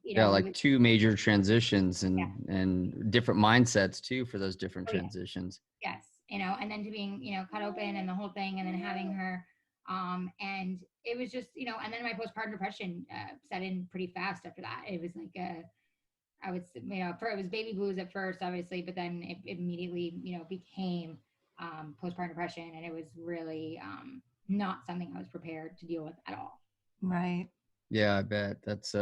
like 2 major transitions and different mindsets too for those different transitions. Yes. And then to being, cut open and the whole thing, and then having her, and it was just, and then my postpartum depression set in pretty fast after that. It was like I would, it was baby blues at first, obviously, but then it immediately, became postpartum depression, and it was really not something I was prepared to deal with at all. Right. Yeah, I bet. That's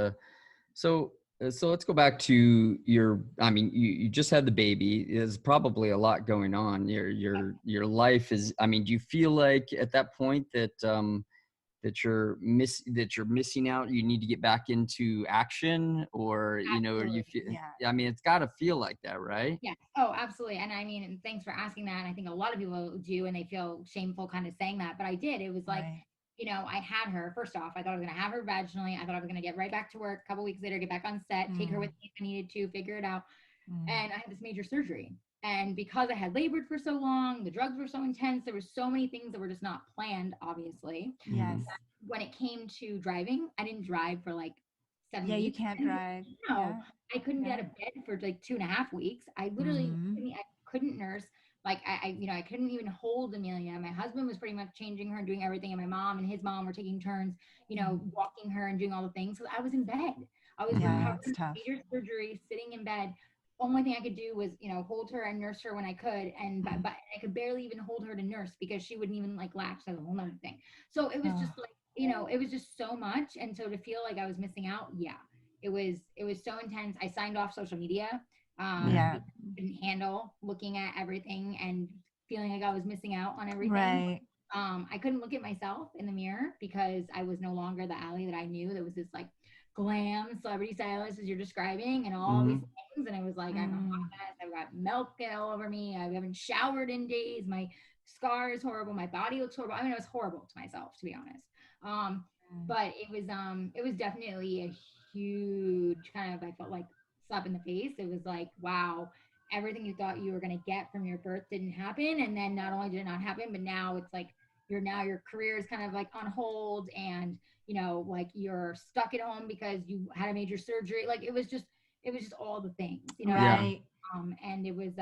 so let's go back to you just had the baby. There's probably a lot going on. Your life is, do you feel like at that point that that you're missing out, you need to get back into action, or you know, or you feel, I mean, it's got to feel like that, right? Yeah. Oh, absolutely. And I mean, and thanks for asking that. And I think a lot of people do, and they feel shameful kind of saying that, but I did. It was like, you know, I had her, first off, I thought I was going to have her vaginally. I thought I was going to get right back to work a couple weeks later, get back on set, take her with me if I needed to, figure it out. And I had this major surgery. And because I had labored for so long, the drugs were so intense, there were so many things that were just not planned, obviously. Yes. When it came to driving, I didn't drive for like 7 weeks. Yeah, you can't drive. No, I couldn't get out of bed for like 2.5 weeks. I literally I couldn't nurse. Like I couldn't even hold Amelia. My husband was pretty much changing her and doing everything, and my mom and his mom were taking turns, you know, walking her and doing all the things. So I was in bed. I was recovering from major surgery, sitting in bed. Only thing I could do was, you know, hold her and nurse her when I could. And but I could barely even hold her to nurse because she wouldn't even like latch. That's a whole nother thing. So it was just like, you know, it was just so much. And so to feel like I was missing out, it was so intense. I signed off social media. I couldn't handle looking at everything and feeling like I was missing out on everything. Right. I couldn't look at myself in the mirror because I was no longer the Allie that I knew. That was this like glam celebrity stylist as you're describing and all these things. And I was like, I'm a hot mess. I've got milk all over me. I haven't showered in days. My scar is horrible. My body looks horrible. I mean, it was horrible to myself, to be honest. But it was definitely a huge kind of, I felt like slap in the face. It was like, wow, everything you thought you were going to get from your birth didn't happen. And then not only did it not happen, but now it's like, your career is kind of like on hold, and you know, like you're stuck at home because you had a major surgery. Like it was just all the things, you know. Right. And it was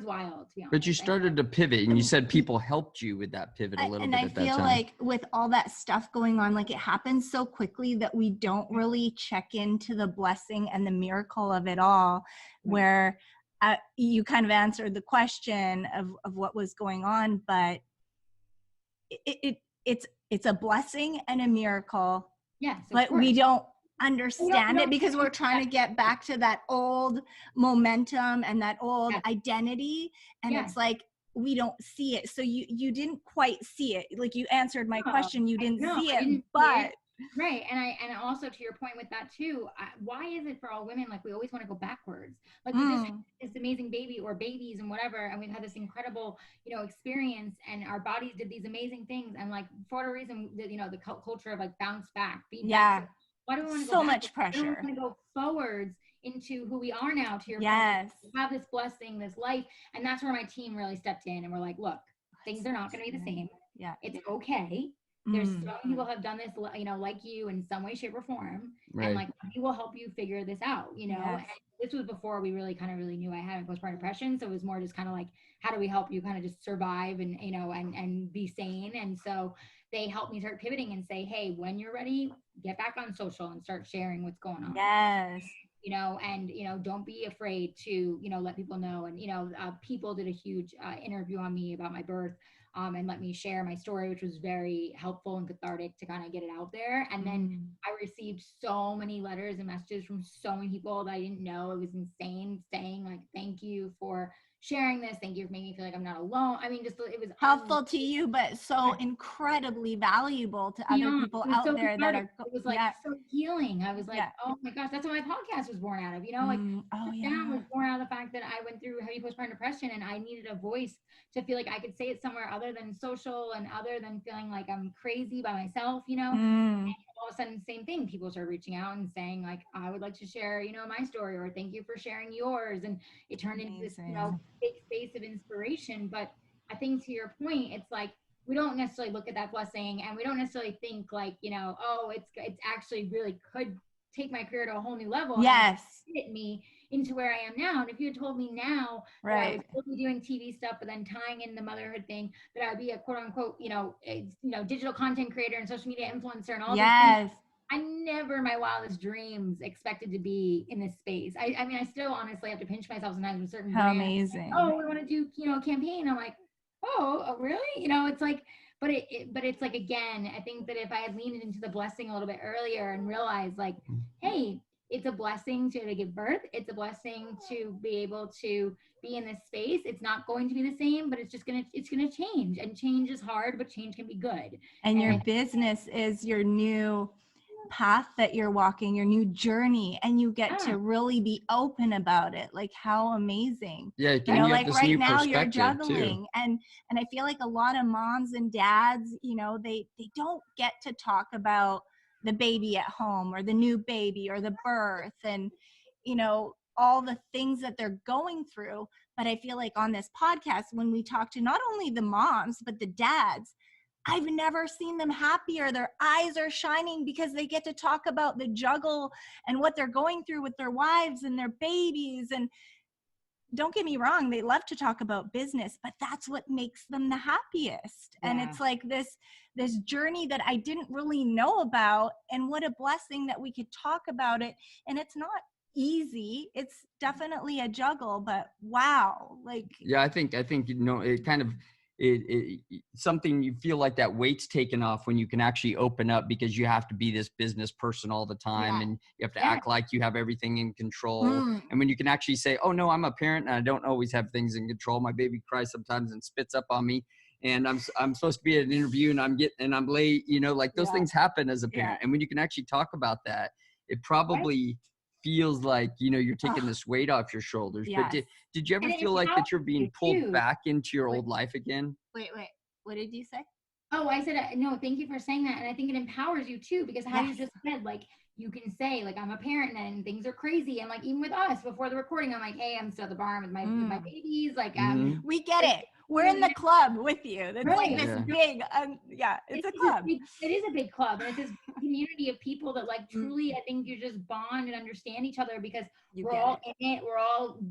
wild, to be honest. But you started to pivot, and you said people helped you with that pivot a little bit at that time. And I feel like with all that stuff going on, like it happens so quickly that we don't really check into the blessing and the miracle of it all, where you kind of answered the question of what was going on, but it's a blessing and a miracle. Yes, but we don't understand it because we're trying to get back to that old momentum and that old identity, and it's like we don't see it. So you didn't quite see it. Like you answered my question, you didn't see it, but right. And also to your point with that too, why is it for all women like we always want to go backwards? Like we just had this amazing baby or babies and whatever, and we've had this incredible, you know, experience, and our bodies did these amazing things, and like for whatever reason, you know, the culture of like bounce back, back. Why do we want to go so backwards? much pressure? We want to go forwards into who we are now. To your point, we have this blessing, this life, and that's where my team really stepped in, and we're like, look, things are not going to be the same. It's okay. There's so many people have done this, you know, like you in some way, shape, or form. And like, we will help you figure this out, you know. And this was before we really knew I had postpartum depression. So it was more just kind of like, how do we help you kind of just survive and, you know, and be sane. And so they helped me start pivoting and say, hey, when you're ready, get back on social and start sharing what's going on. Yes. You know, and, you know, don't be afraid to, you know, let people know. And, you know, people did a huge interview on me about my birth. And let me share my story, which was very helpful and cathartic to kind of get it out there. And then I received so many letters and messages from so many people that I didn't know. It was insane, saying like, thank you for sharing this. Thank you for making me feel like I'm not alone. I mean, just it was helpful to you, but so incredibly valuable to other people out there that are. It was like so healing. I was like, oh my gosh, that's what my podcast was born out of. You know, like was born out of the fact that I went through heavy postpartum depression, and I needed a voice to feel like I could say it somewhere other than social and other than feeling like I'm crazy by myself. You know. And all of a sudden, same thing. People started reaching out and saying like, I would like to share, you know, my story, or thank you for sharing yours. And it turned into this, you know, big space of inspiration. But I think to your point, it's like, we don't necessarily look at that blessing, and we don't necessarily think like, you know, oh, it's actually really could take my career to a whole new level. Yes. And hit me into where I am now. And if you had told me now that I would still be doing TV stuff, but then tying in the motherhood thing, that I would be a quote unquote, you know, digital content creator and social media influencer and all these things, I never in my wildest dreams expected to be in this space. I mean, I still honestly have to pinch myself sometimes with certain brands. Amazing. Oh, we want to do, you know, a campaign. I'm like, oh, really? You know, it's like, but it's like, again, I think that if I had leaned into the blessing a little bit earlier and realized like, hey, it's a blessing to give birth. It's a blessing to be able to be in this space. It's not going to be the same, but it's going to change, and change is hard, but change can be good. And your business is your new path that you're walking, your new journey, and you get to really be open about it. Like, how amazing. Yeah, you know, like right new now you're too. juggling, and I feel like a lot of moms and dads, you know, they don't get to talk about the baby at home, or the new baby, or the birth, and you know, all the things that they're going through. But I feel like on this podcast, when we talk to not only the moms but the dads, I've never seen them happier. Their eyes are shining because they get to talk about the juggle and what they're going through with their wives and their babies. And don't get me wrong, they love to talk about business, but that's what makes them the happiest. Yeah. And it's like this journey that I didn't really know about, and what a blessing that we could talk about it. And it's not easy. It's definitely a juggle, but wow. Like, yeah, I think, you know, it kind of, it something you feel like that weight's taken off when you can actually open up, because you have to be this business person all the time, and you have to act like you have everything in control. And when you can actually say, oh no, I'm a parent and I don't always have things in control. My baby cries sometimes and spits up on me, and I'm supposed to be at an interview and I'm late, you know, like those things happen as a parent. And when you can actually talk about that, it probably feels like, you know, you're taking this weight off your shoulders. But did you ever feel like that you're being pulled back into your old life again? Wait, what did you say? Oh, I said, no, thank you for saying that. And I think it empowers you too, because how you just said, like, you can say, like, I'm a parent and things are crazy. And like, even with us before the recording, I'm like, hey, I'm still at the barn with my babies. Like, we get it. We're in the club with you. It's like this big, it's a club. It is a big club. And it's this community of people that like truly, I think you just bond and understand each other, because we're all in it.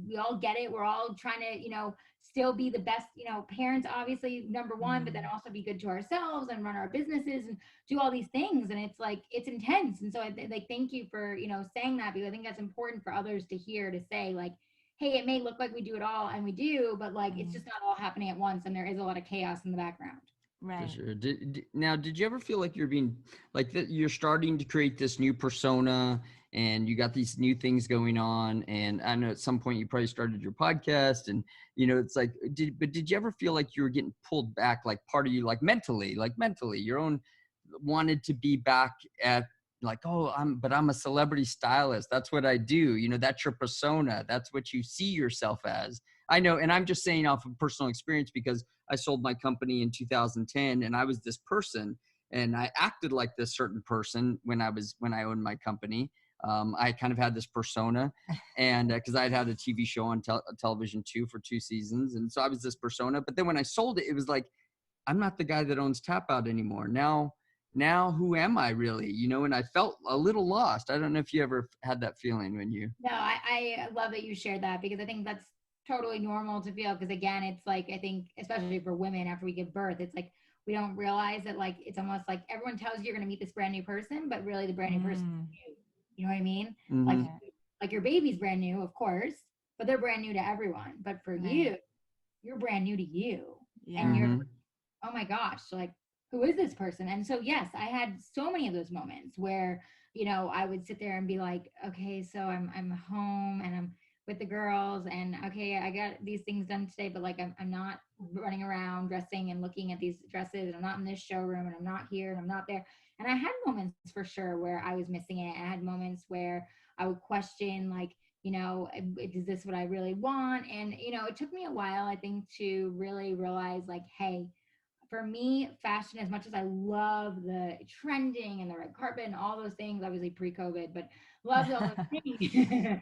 We all get it. We're all trying to, you know, still be the best, you know, parents, obviously, number one, but then also be good to ourselves and run our businesses and do all these things. And it's like, it's intense. And so I like, thank you for, you know, saying that, because I think that's important for others to hear, to say like, hey, it may look like we do it all, and we do, but like, it's just not all happening at once. And there is a lot of chaos in the background. Right. For sure. Now, did you ever feel like you're being like that? You're starting to create this new persona, and you got these new things going on. And I know at some point you probably started your podcast, and you know, it's like, did you ever feel like you were getting pulled back, like part of you, like mentally, your own wanted to be back at like, oh, I'm a celebrity stylist. That's what I do. You know, that's your persona. That's what you see yourself as. I know. And I'm just saying off of personal experience, because I sold my company in 2010 and I was this person, and I acted like this certain person when I owned my company. I kind of had this persona, and because I had a TV show on television too for 2 seasons. And so I was this persona, but then when I sold it, it was like, I'm not the guy that owns Tap Out anymore. Now who am I really? You know, and I felt a little lost. I don't know if you ever had that feeling when you. No, I love that you shared that, because I think that's totally normal to feel. Because again, it's like, I think especially for women after we give birth, it's like we don't realize that, like, it's almost like everyone tells you you're going to meet this brand new person, but really the brand new person is you. You know what I mean? Like your baby's brand new, of course, but they're brand new to everyone. But for you, you're brand new to you. And you're, oh my gosh, like, who is this person? And so, yes, I had so many of those moments where, you know, I would sit there and be like, okay, so I'm home and I'm with the girls, and okay, I got these things done today, but like, I'm not running around dressing and looking at these dresses, and I'm not in this showroom, and I'm not here, and I'm not there. And I had moments for sure where I was missing it. I had moments where I would question, like, you know, is this what I really want? And, you know, it took me a while, I think, to really realize, like, hey, for me, fashion, as much as I love the trending and the red carpet and all those things, obviously pre-COVID, but love all those things,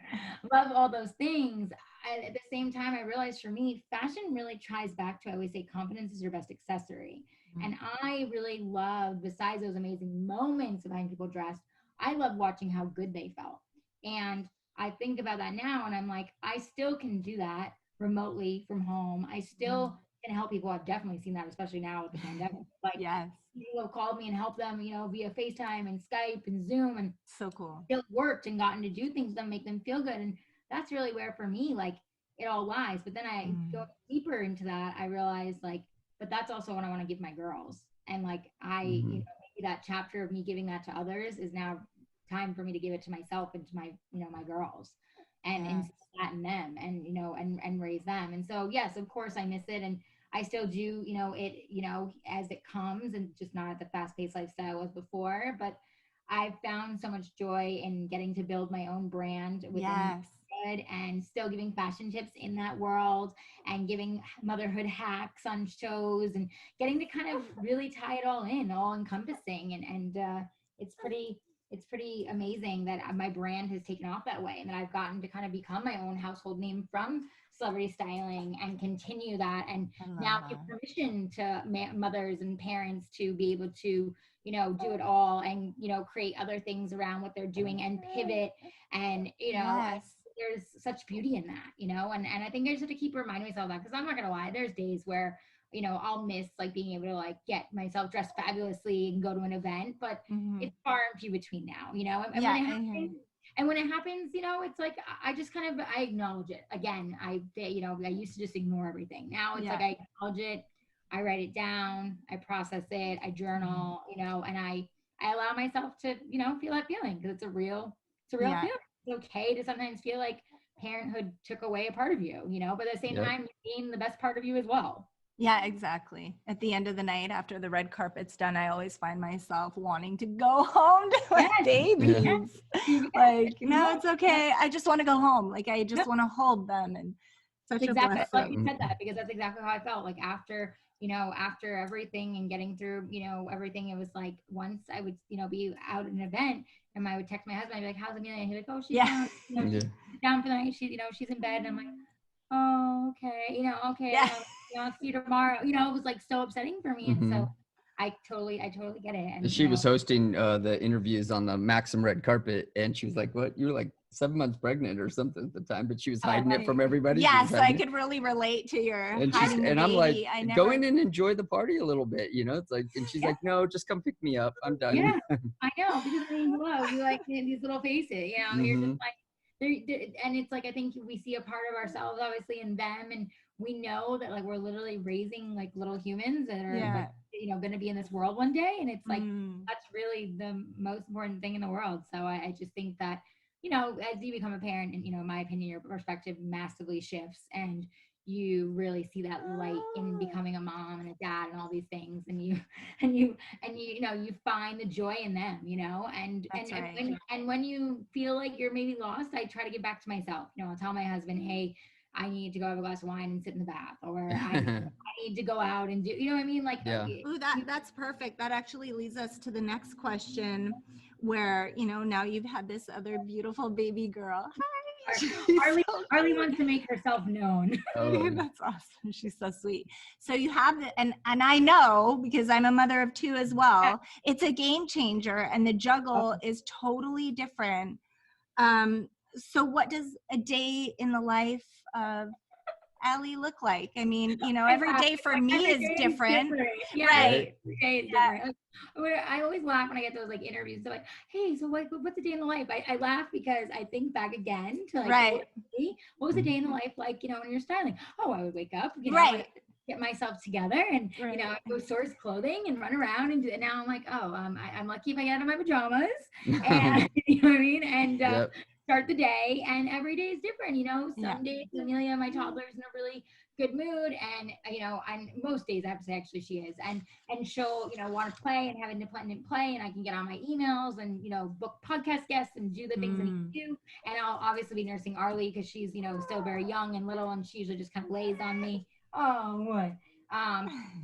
love all those things. At the same time, I realized for me, fashion really ties back to, I always say, confidence is your best accessory. And I really love, besides those amazing moments of having people dressed, I love watching how good they felt. And I think about that now, and I'm like, I still can do that remotely from home. I still can help people. I've definitely seen that, especially now with the pandemic. Like, people have called me and helped them, you know, via FaceTime and Skype and Zoom, and so cool. Still worked and gotten to do things that make them feel good. And that's really where, for me, like, it all lies. But then I go deeper into that, I realize, like, but that's also what I want to give my girls. And like, I, you know, maybe that chapter of me giving that to others is now time for me to give it to myself and to my, my girls, and instill that in them, and and raise them. And so yes, of course I miss it, and I still do, it, as it comes, and just not at the fast-paced lifestyle I was before. But I've found so much joy in getting to build my own brand within motherhood, and still giving fashion tips in that world, and giving motherhood hacks on shows, and getting to kind of really tie it all in, all encompassing. And it's pretty amazing that my brand has taken off that way, and that I've gotten to kind of become my own household name from celebrity styling, and continue that, and now give permission to mothers and parents to be able to, do it all, and, create other things around what they're doing, and pivot. And, there's such beauty in that, and I think I just have to keep reminding myself that, because I'm not going to lie, there's days where, I'll miss like being able to like get myself dressed fabulously and go to an event, but it's far and few between now, and when it happens, it's like, I just kind of, I acknowledge it. Again, I used to just ignore everything. Now it's like, I acknowledge it, I write it down, I process it, I journal, and I allow myself to, feel that feeling, because it's a real feeling. It's okay to sometimes feel like parenthood took away a part of you, but at the same time, being the best part of you as well. Yeah, exactly. At the end of the night, after the red carpet's done, I always find myself wanting to go home to my babies. Like, no, it's okay. I just want to go home. Like, I just want to hold them. And such a blessing. I love you said that, because that's exactly how I felt. Like after everything, and getting through, everything, it was like, once I would, be out at an event, and I would text my husband, I'd be like, how's Amelia? And he'd be like, oh, she's down, she's down for the night. She's in bed. And I'm like, oh, okay, okay. I'll see you tomorrow. It was like so upsetting for me. And so I totally get it. And she was hosting the interviews on the Maxim red carpet, and she was like, what? You were like 7 months pregnant or something at the time, but she was hiding it from everybody. Yeah, so I could really relate to your hiding the baby. I'm like, go in and enjoy the party a little bit, it's like, and she's like, no, just come pick me up. I'm done. Yeah, I know, because you like these little faces, you're just like, and it's like, I think we see a part of ourselves obviously in them, and we know that like we're literally raising like little humans that are like, going to be in this world one day, and it's like that's really the most important thing in the world. So I just think that, as you become a parent, and in my opinion, your perspective massively shifts, and you really see that light in becoming a mom and a dad and all these things, and you find the joy in them, and when you feel like you're maybe lost, I try to get back to myself. I'll tell my husband, hey, I need to go have a glass of wine and sit in the bath, or I need to go out and do, you know what I mean? Like, Ooh, that's perfect. That actually leads us to the next question, where, now you've had this other beautiful baby girl. Hi. Arlie wants to make herself known. That's awesome. She's so sweet. So you have and I know, because I'm a mother of two as well, it's a game changer, and the juggle is totally different. So what does a day in the life of Allie look like? I mean, every day for me is different. Yeah, right. Different. I always laugh when I get those like interviews. They're like, hey, so what's a day in the life? I laugh because I think back again to like, what was a day in the life like, when you're styling? Oh, I would wake up, get myself together, and I go source clothing and run around and do it. Now I'm like, oh, I'm lucky if I get out of my pajamas, and you know what I mean, and start the day. And every day is different. Some days Amelia, my toddler, is in a really good mood, and and most days I have to say actually she is, and she'll want to play and have independent play, and I can get on my emails and book podcast guests and do the things I need to do. And I'll obviously be nursing Arlie, because she's still very young and little, and she usually just kind of lays on me. Oh, what?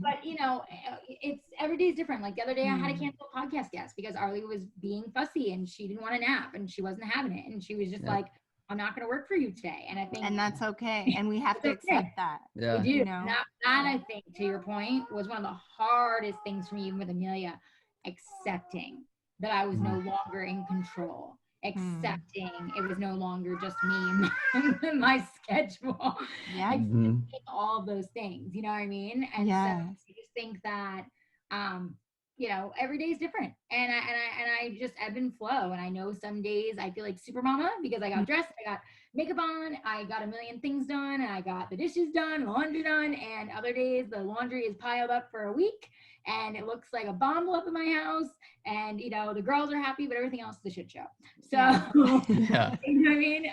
But it's every day is different. Like the other day I had to cancel a podcast guest because Arlie was being fussy and she didn't want a nap and she wasn't having it, and she was just like, I'm not going to work for you today. And I think, and that's okay, and we have to accept that. Yeah, we do. That I think, to your point, was one of the hardest things for me, even with Amelia, accepting that I was no longer in control. Accepting it was no longer just me and my schedule. Accepting all of those things, you know what I mean? And so I just think that every day is different, and I just ebb and flow. And I know some days I feel like super mama because I got dressed, I got makeup on, I got a million things done, and I got the dishes done, laundry done. And other days the laundry is piled up for a week, and it looks like a bomb blew up in my house, and you know, the girls are happy, but everything else is a shit show. So yeah. you know what I mean?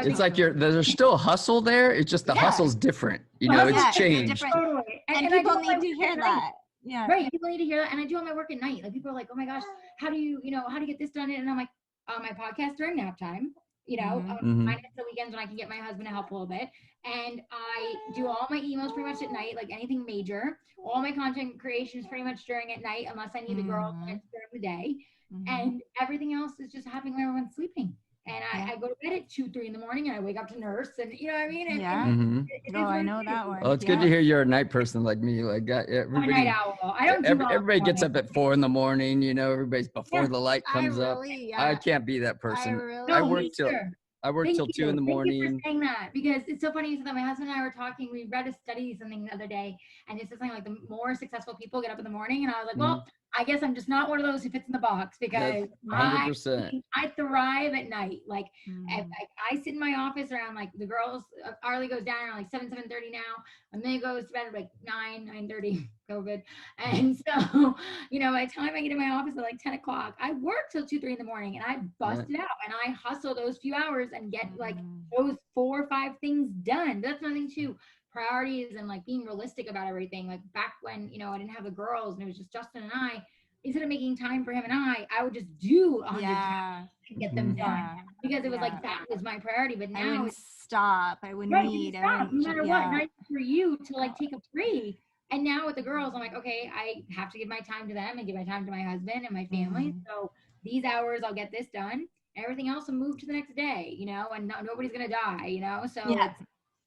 So it's like there's still a hustle there. It's just the hustle's different. You know, it's changed. Totally. And people need to hear that. Yeah. Right. People need to hear that. And I do all my work at night. Like people are like, oh my gosh, how do you get this done? And I'm like, my podcast during nap time, you know, minus the weekends when I can get my husband to help a little bit. And I do all my emails pretty much at night, like anything major. All my content creation is pretty much during at night, unless I need the girls during the day. And everything else is just happening when everyone's sleeping. And I go to bed at 2, 3 in the morning, and I wake up to nurse, and you know what I mean? And, I know that one. Oh, it's good to hear you're a night person like me. Like everybody, I'm a night owl. I don't do everybody gets up at 4 in the morning. You know, everybody's before the light comes up. I can't be that person. I work till 2 in the morning. Thank you for saying that, because it's so funny. So that my husband and I were talking. We read a study something the other day, and it's something like the more successful people get up in the morning. And I was like, well, I guess I'm just not one of those who fits in the box, because 100%. I thrive at night. Like I sit in my office around like the girls. Arlie goes down around like 7:30 now, and then it goes to bed at like 9:30. COVID, and so you know, by the time I get in my office at like 10 o'clock, I work till 2, 3 in the morning, and I bust it out, and I hustle those few hours and get like those 4 or 5 things done. That's nothing too. Priorities and like being realistic about everything. Like back when, you know, I didn't have the girls and it was just Justin and I, instead of making time for him and I would just do 100 tasks and get them done, because it was like that was my priority. But now I wouldn't stop. I wouldn't need stop, no matter what. Not for you to like take a break. And now with the girls, I'm like, okay, I have to give my time to them and give my time to my husband and my family. So these hours, I'll get this done. Everything else will move to the next day, you know, and nobody's going to die, you know? So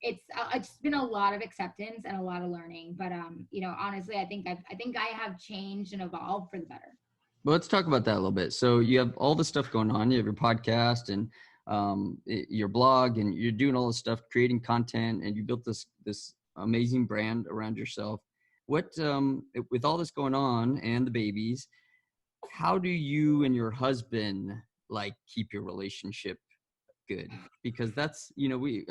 it's been a lot of acceptance and a lot of learning, but you know, honestly, I think I have changed and evolved for the better. Well, let's talk about that a little bit. So you have all this stuff going on. You have your podcast and your blog, and you're doing all this stuff, creating content, and you built this amazing brand around yourself. What with all this going on and the babies, how do you and your husband like keep your relationship good? Because that's, you know, we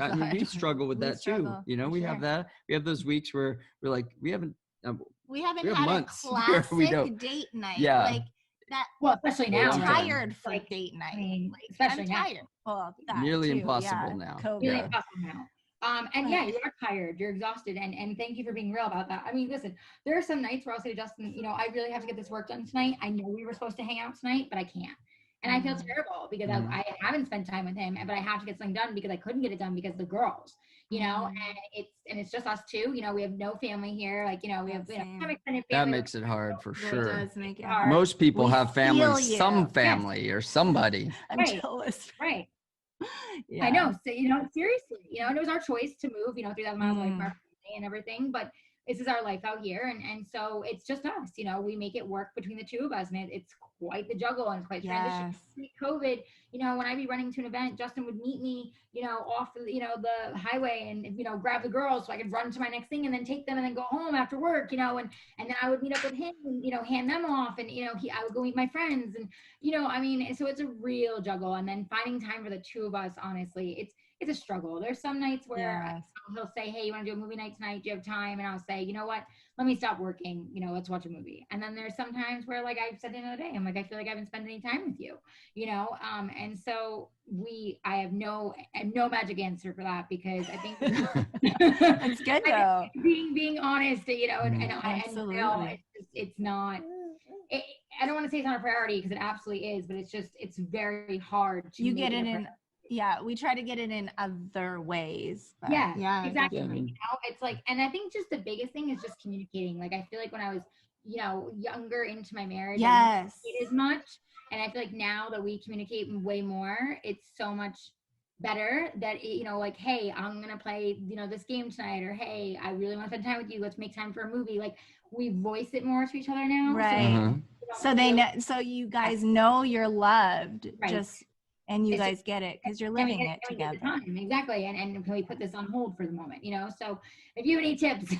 struggle with that too. You know, we have that. We have those weeks where we're like, we haven't had a classic date night. Yeah. Like that. Well, especially now. I'm tired for date night. I mean, like, especially I'm now. tired. Well, that nearly too, impossible now. Nearly impossible now. And yeah, you are tired, you're exhausted, and thank you for being real about that. I mean, listen, there are some nights where I'll say to Justin, you know, I really have to get this work done tonight. I know we were supposed to hang out tonight, but I can't. And I feel terrible because I haven't spent time with him, but I have to get something done because I couldn't get it done because of the girls, you know, and it's just us two, you know, we have no family here. Like, you know, we have some extended family. That makes it hard for sure. It does make it hard. Most people have families, some family or somebody. I'm jealous. Right. Yeah. I know. So, you know, seriously, you know, and it was our choice to move, you know, 3,000 miles away from our family and everything, but this is our life out here. And so it's just us, you know, we make it work between the two of us, and it's quite the juggle and quite transition. COVID, you know, when I'd be running to an event, Justin would meet me, you know, off the, you know, the highway and, you know, grab the girls so I could run to my next thing and then take them and then go home after work, you know, and then I would meet up with him and, you know, hand them off, and, you know, I would go meet my friends, and, you know, I mean, so it's a real juggle. And then finding time for the two of us, honestly, it's a struggle. There's some nights where he'll say, hey, you want to do a movie night tonight? Do you have time? And I'll say, you know what? Let me stop working. You know, let's watch a movie. And then there's some times where, like I said the other day, I'm like, I feel like I haven't spent any time with you, you know? And so I have no magic answer for that, because I think it's good though. Being honest, you know, and you know, it's not. I don't want to say it's not a priority, because it absolutely is, but it's very hard to. You get it in. Yeah, we try to get it in other ways. But yeah, exactly. You know, it's like, and I think just the biggest thing is just communicating. Like, I feel like when I was, you know, younger into my marriage, I didn't communicate as much, and I feel like now that we communicate way more, it's so much better that you know, like, hey, I'm gonna play, you know, this game tonight, or hey, I really want to spend time with you. Let's make time for a movie. Like, we voice it more to each other now, right? So they know. So you guys know you're loved. Right. Just And you guys get it because you're living it together. Exactly. And can we put this on hold for the moment, So if you have any tips,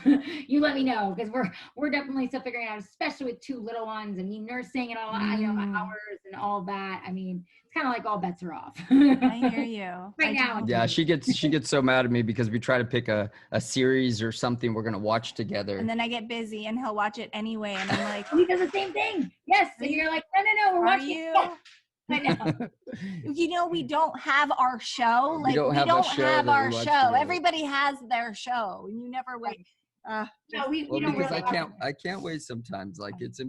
you let me know, because we're definitely still figuring out, especially with 2 little ones and me nursing and all hours and all that. I mean, it's kind of like all bets are off. I hear you. Right now. Yeah, she gets so mad at me because we try to pick a series or something we're gonna watch together. And then I get busy and he'll watch it anyway. And I'm like, he does the same thing. Yes. And you're like, no, we're watching you? it. I know. We don't have our show. Like, we don't have our show. Everybody has their show, and you never wait. No, we don't because really I can't wait sometimes. Like it's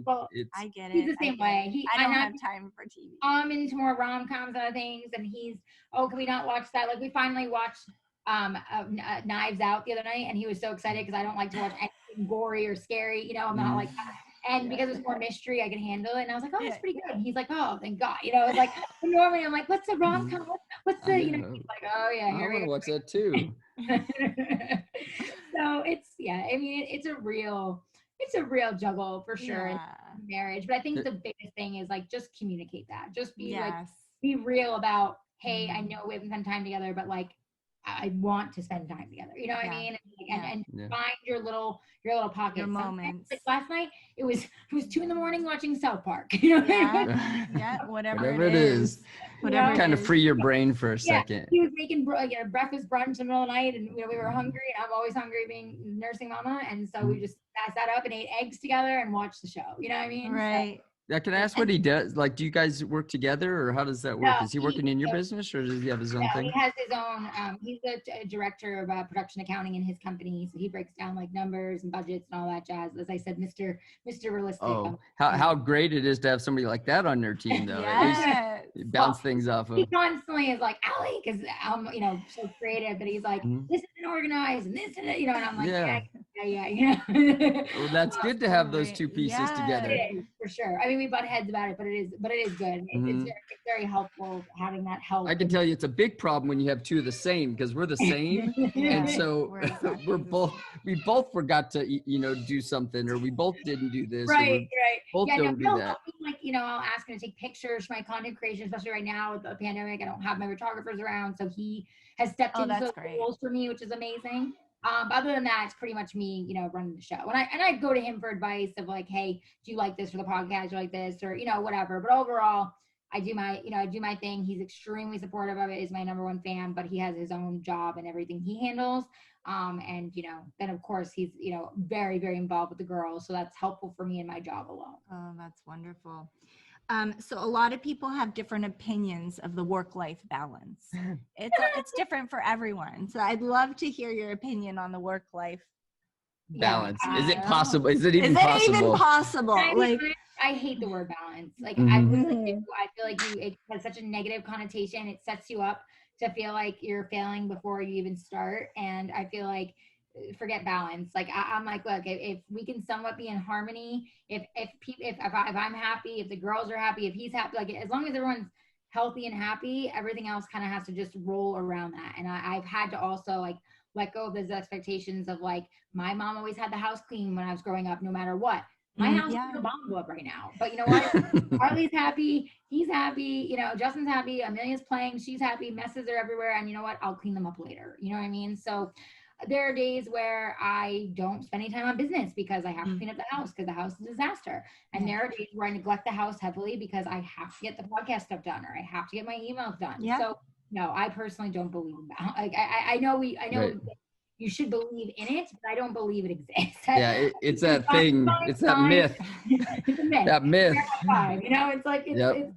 I get it. He's the same way. I don't have time for TV. I'm into more rom-coms and other things, and he's, can we not watch that? Like, we finally watched Knives Out the other night, and he was so excited because I don't like to watch anything gory or scary. I'm not like that. And because it's more mystery, I can handle it. And I was like, oh, that's pretty good. And he's like, oh, thank God. It's like, normally I'm like, what's the rom-com? What's the, he's like, oh yeah, here we go. What's that too? So it's a real juggle for sure in marriage. But I think the biggest thing is like, just communicate that. Just be be real about, hey, I know we haven't spent time together, but like, I want to spend time together. You know what I mean? And find your little pocket. Your moments. Like last night, it was 2 a.m. watching South Park. You know what I mean? Yeah, whatever it is. Whatever. Kind of free your brain for a second. He was making breakfast brunch in the middle of the night, and we were hungry, and I'm always hungry being nursing mama, and so we just sat up and ate eggs together and watched the show. You know what I mean? Right. So, Yeah, can I ask what he does? Like, do you guys work together, or how does that work? No, Is he working in your business, or does he have his own thing? He has his own. He's a director of production accounting in his company, so he breaks down like numbers and budgets and all that jazz. As I said, Mr. Realistic. Oh, how great it is to have somebody like that on their team, though. Yes. At least bounce things off of. He constantly is like, Allie, because I'm so creative, but he's like, this isn't organized, and this isn't, and I'm like, yeah. Well, that's good to have those two pieces together. It is, for sure. I mean, we butt heads about it, but it is good. It's very helpful having that help. I can tell you it's a big problem when you have 2 of the same, because we're the same. And so we both forgot to, do something, or we both didn't do this. Right. Both don't do that. Like, I'll ask him to take pictures for my content creation, especially right now with the pandemic. I don't have my photographers around, so he has stepped into those roles for me, which is amazing. But other than that, it's pretty much me, running the show. And I go to him for advice of like, hey, do you like this for the podcast? Do you like this, or whatever. But overall, I do my thing. He's extremely supportive of it. He's my number 1 fan, but he has his own job and everything he handles. And then of course he's very, very involved with the girls, so that's helpful for me in my job alone. Oh, that's wonderful. So a lot of people have different opinions of the work-life balance. It's different for everyone. So I'd love to hear your opinion on the work-life balance. Is it possible? Is it even possible? I hate the word balance. Like I really do. I feel like it has such a negative connotation. It sets you up to feel like you're failing before you even start. And I feel like, forget balance. Like I'm like, look, if we can somewhat be in harmony, if I'm happy, if the girls are happy, if he's happy, like as long as everyone's healthy and happy, everything else kind of has to just roll around that. And I've had to also like let go of those expectations of like, my mom always had the house clean when I was growing up, no matter what. My house is a bomb blow up right now. But you know what? Harley's happy. He's happy. Justin's happy. Amelia's playing. She's happy. Messes are everywhere. And you know what? I'll clean them up later. You know what I mean? So there are days where I don't spend any time on business because I have to clean up the house because the house is a disaster. And there are days where I neglect the house heavily because I have to get the podcast stuff done, or I have to get my emails done. Yeah. So no, I personally don't believe in that. Like I know right. You should believe in it, but I don't believe it exists. Yeah, it's that thing. It's that myth. It's a myth. That myth. It's like it's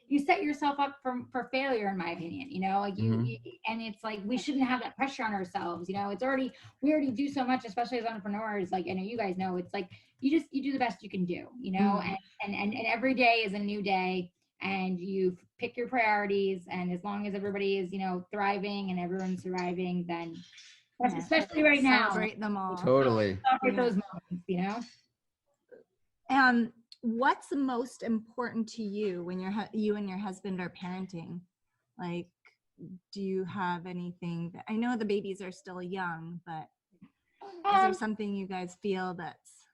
you set yourself up for failure, in my opinion. Like you, and it's like we shouldn't have that pressure on ourselves. We already do so much, especially as entrepreneurs. Like I know you guys know, it's like you do the best you can do. And every day is a new day, and you pick your priorities. And as long as everybody is thriving and everyone's surviving, then. Especially right now. Celebrate them all. Totally. Celebrate those moments, What's the most important to you when you and your husband are parenting? Like, do you have anything I know the babies are still young, but is there something you guys feel that's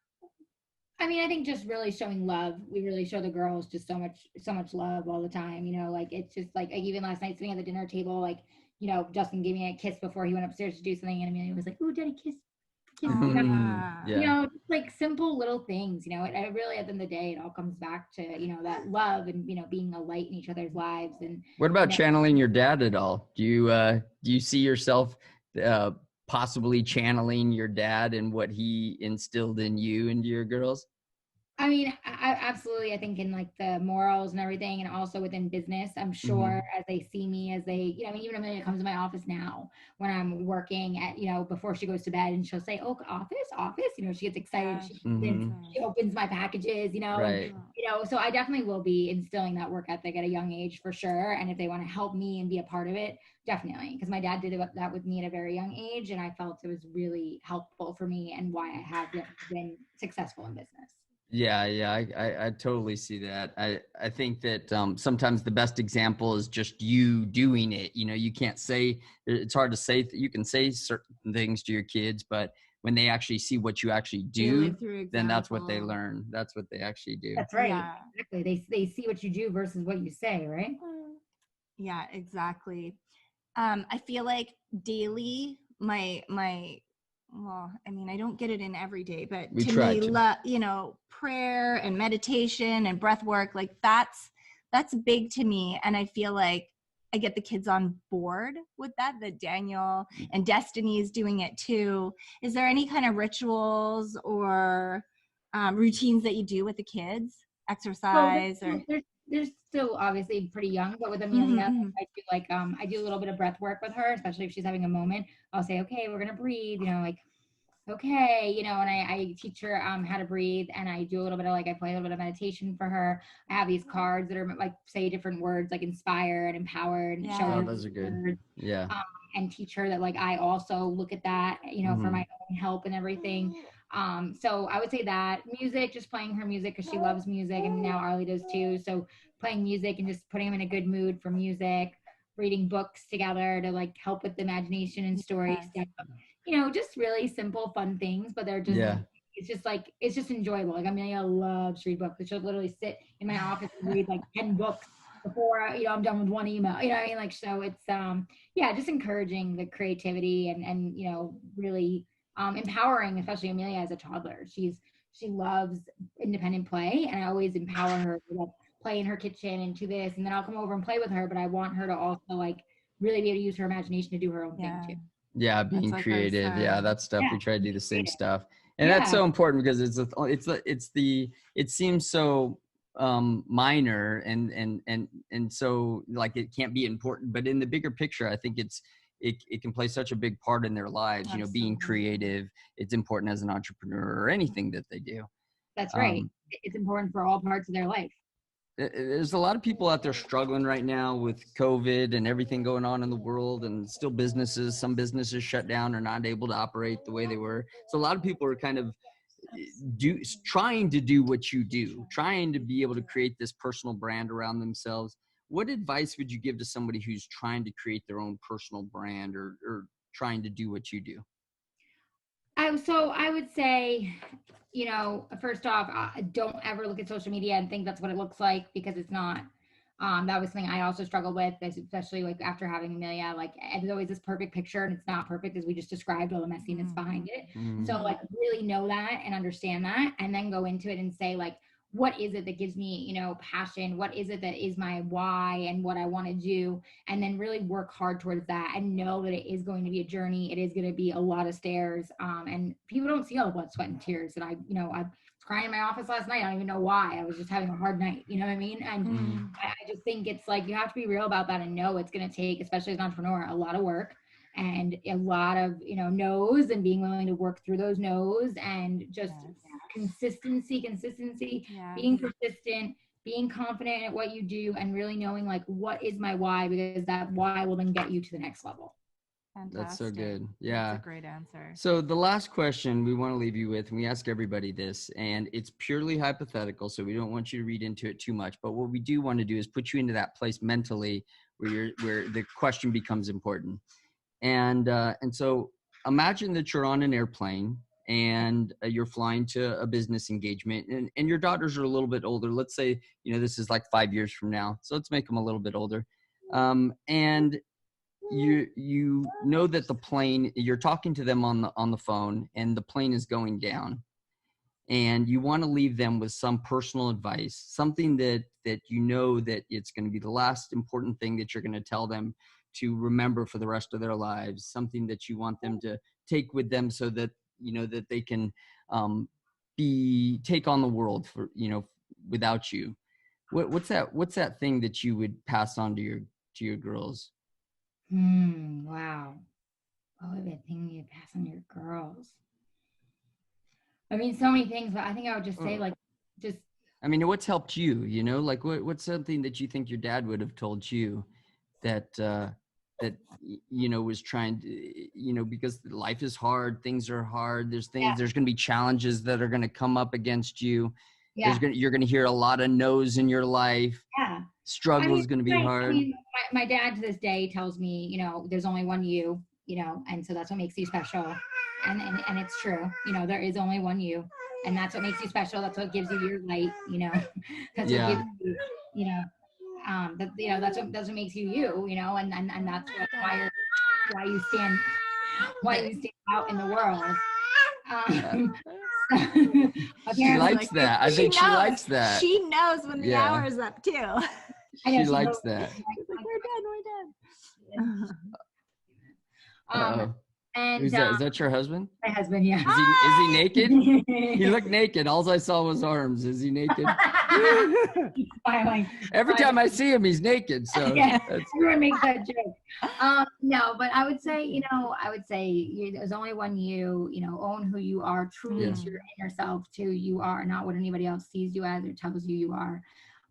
I mean, I think just really showing love. We really show the girls just so much love all the time. You know, like it's just like even last night sitting at the dinner table, like, you know, Justin gave me a kiss before he went upstairs to do something, and Amelia was like, "Ooh, Daddy, kiss." You Oh, know, yeah. you know, just like simple little things. You know, it really at the end of the day, it all comes back to, you know, that love and, you know, being a light in each other's lives. And What about you know, channeling your dad at all? Do you see yourself possibly channeling your dad and what he instilled in you and your girls? I mean, I absolutely. I think in like the morals and everything, and also within business, I'm sure as they see me, as they, you know, I mean, even Amelia comes to my office now when I'm working at, you know, before she goes to bed, and she'll say, "Oh, office," you know, she gets excited. She opens my packages, you know, and Right. you know, so I definitely will be instilling that work ethic at a young age for sure. And if they want to help me and be a part of it, definitely, because my dad did that with me at a very young age, and I felt it was really helpful for me and why I have been successful in business. Yeah, I totally see that. I think that sometimes the best example is just you doing it. You know, you can't say, it's hard to say, you can say certain things to your kids, but when they actually see what you actually do, then that's what they learn. That's what they actually do. That's right. Yeah. Exactly. They see what you do versus what you say, right? Yeah, exactly. I feel like daily, my well, I mean, I don't get it in every day, but We to try me, to. you know, prayer and meditation and breath work, like that's big to me. And I feel like I get the kids on board with that Daniel and Destiny is doing it too. Is there any kind of rituals or routines that you do with the kids? Exercise or they're still obviously pretty young, but with Amelia, I do like I do a little bit of breath work with her, especially if she's having a moment. I'll say, okay, we're gonna breathe, you know, like okay, you know, and I teach her how to breathe, and I do a little bit of like I play a little bit of meditation for her. I have these cards that are like say different words like inspire and empower and show her Those are good. words, Yeah. and teach her that like I also look at that, you know, for my own help and everything. So I would say that music, just playing her music because she loves music, and now Arlie does too. So playing music and just putting them in a good mood for music, reading books together to like help with the imagination and story stuff. You know, just really simple, fun things, but they're just it's just like it's just enjoyable. Like Amelia loves to read books. She'll literally sit in my office and read like 10 books before you know I'm done with one email. You know what I mean? Like so it's yeah, just encouraging the creativity and you know, really empowering, especially Amelia as a toddler. She loves independent play, and I always empower her to like play in her kitchen and do this, and then I'll come over and play with her. But I want her to also like really be able to use her imagination to do her own thing too. Yeah, being creative. Yeah, that stuff. We try to do the same stuff, and that's so important because it seems so minor and so like it can't be important, but in the bigger picture, I think it can play such a big part in their lives. You know, being creative, it's important as an entrepreneur or anything that they do. That's right. It's important for all parts of their life. There's a lot of people out there struggling right now with COVID and everything going on in the world, and still some businesses shut down or not able to operate the way they were. So a lot of people are kind of trying to do what you do, trying to be able to create this personal brand around themselves. What advice would you give to somebody who's trying to create their own personal brand or trying to do what you do? So I would say, you know, first off, don't ever look at social media and think that's what it looks like, because it's not. That was something I also struggled with, especially like after having Amelia. Like, there's always this perfect picture, and it's not perfect, as we just described all the messiness behind it. So like really know that and understand that, and then go into it and say like, what is it that gives me, you know, passion? What is it that is my why and what I want to do? And then really work hard towards that, and know that it is going to be a journey. It is going to be a lot of stairs. And people don't see all the blood, sweat, and tears. And I was crying in my office last night. I don't even know why. I was just having a hard night. You know what I mean? And I just think it's like, you have to be real about that and know it's going to take, especially as an entrepreneur, a lot of work and a lot of, you know, no's, and being willing to work through those no's, and just consistency, being persistent, being confident at what you do, and really knowing like, what is my why, because that why will then get you to the next level. Fantastic. That's so good. Yeah. That's a great answer. So the last question we want to leave you with, and we ask everybody this, and it's purely hypothetical, so we don't want you to read into it too much, but what we do want to do is put you into that place mentally where the question becomes important. And so imagine that you're on an airplane and you're flying to a business engagement, and your daughters are a little bit older. Let's say, this is like 5 years from now. So let's make them a little bit older. And you know that the plane, you're talking to them on the phone, and the plane is going down, and you want to leave them with some personal advice, something that that it's going to be the last important thing that you're going to tell them to remember for the rest of their lives, something that you want them to take with them so that that they can take on the world for without you. What's that thing that you would pass on to your girls? Wow. What would be a thing you'd pass on to your girls? I mean, so many things, but I think I would just say what's helped you, like what's something that you think your dad would have told you that was trying to, because life is hard, things are hard, there's going to be challenges that are going to come up against you. Yeah. You're going to hear a lot of no's in your life. Yeah. Struggle is going to be hard. My dad to this day tells me, there's only one you, and so that's what makes you special. And it's true, there is only one you, and that's what makes you special. That's what gives you your light, that's what gives you, that's what makes you you, and that's why you stand out in the world. She likes that. I think she likes that. She knows when the hour is up too. She likes that. We're done. And who's that? Is that your husband? My husband, yeah. Is he naked? He looked naked. All I saw was arms. Is he naked? He's smiling. Every time I see him, he's naked. So everyone makes that joke. No, but I would say, there's only one you. Own who you are, truly to your inner self, to you are, not what anybody else sees you as or tells you are.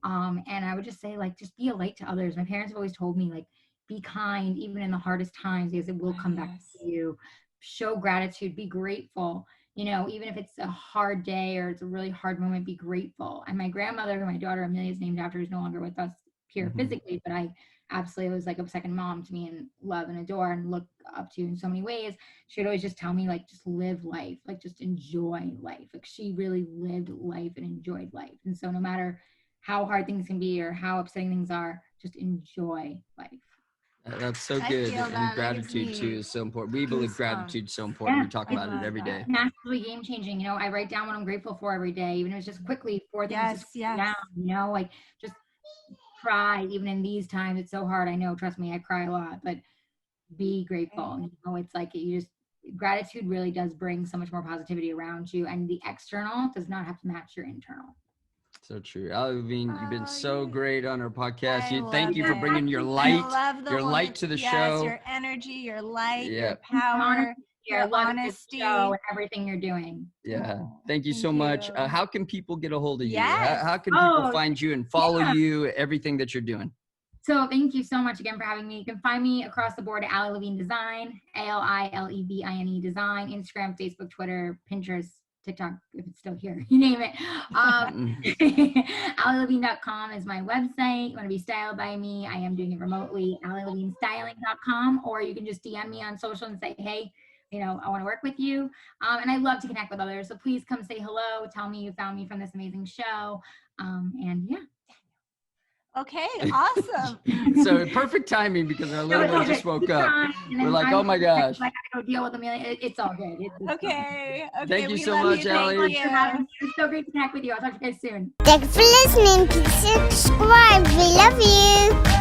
And I would just say, just be a light to others. My parents have always told me, be kind, even in the hardest times, because it will come back to you. Show gratitude, be grateful. Even if it's a hard day or it's a really hard moment, be grateful. And my grandmother, who my daughter Amelia is named after, is no longer with us here physically, but I absolutely was like a second mom to me and love and adore and look up to in so many ways. She would always just tell me, just live life, just enjoy life. She really lived life and enjoyed life. And so no matter how hard things can be or how upsetting things are, just enjoy life. That's so good. And gratitude too is so important. We believe gratitude is so important. We talk about it every day. Massively game changing. I write down what I'm grateful for every day, even if it's just quickly 4 things down, just cry. Even in these times, it's so hard. I know, trust me, I cry a lot, but be grateful. It's gratitude really does bring so much more positivity around you, and the external does not have to match your internal. So true. Levine, you've been so great on our podcast. Thank you for bringing your light to the show. Your energy, your light, your power, your honesty, and everything you're doing. Yeah. Thank you so much. How can people get a hold of you? How can people find you and follow you, everything that you're doing? So thank you so much again for having me. You can find me across the board at Ali Levine Design, ALILEVINE Design, Instagram, Facebook, Twitter, Pinterest, TikTok, if it's still here, you name it. AliLevine.com is my website. You want to be styled by me? I am doing it remotely. AliLevineStyling.com, or you can just DM me on social and say, hey, I want to work with you. And I love to connect with others. So please come say hello. Tell me you found me from this amazing show. And yeah. Okay, awesome. So perfect timing, because our little one just woke up. We're like, oh my gosh. I gotta go deal with Amelia. It's all good. Okay. Thank you so much, Ali. It's so great to connect with you. I'll talk to you guys soon. Thanks for listening. Please subscribe. We love you.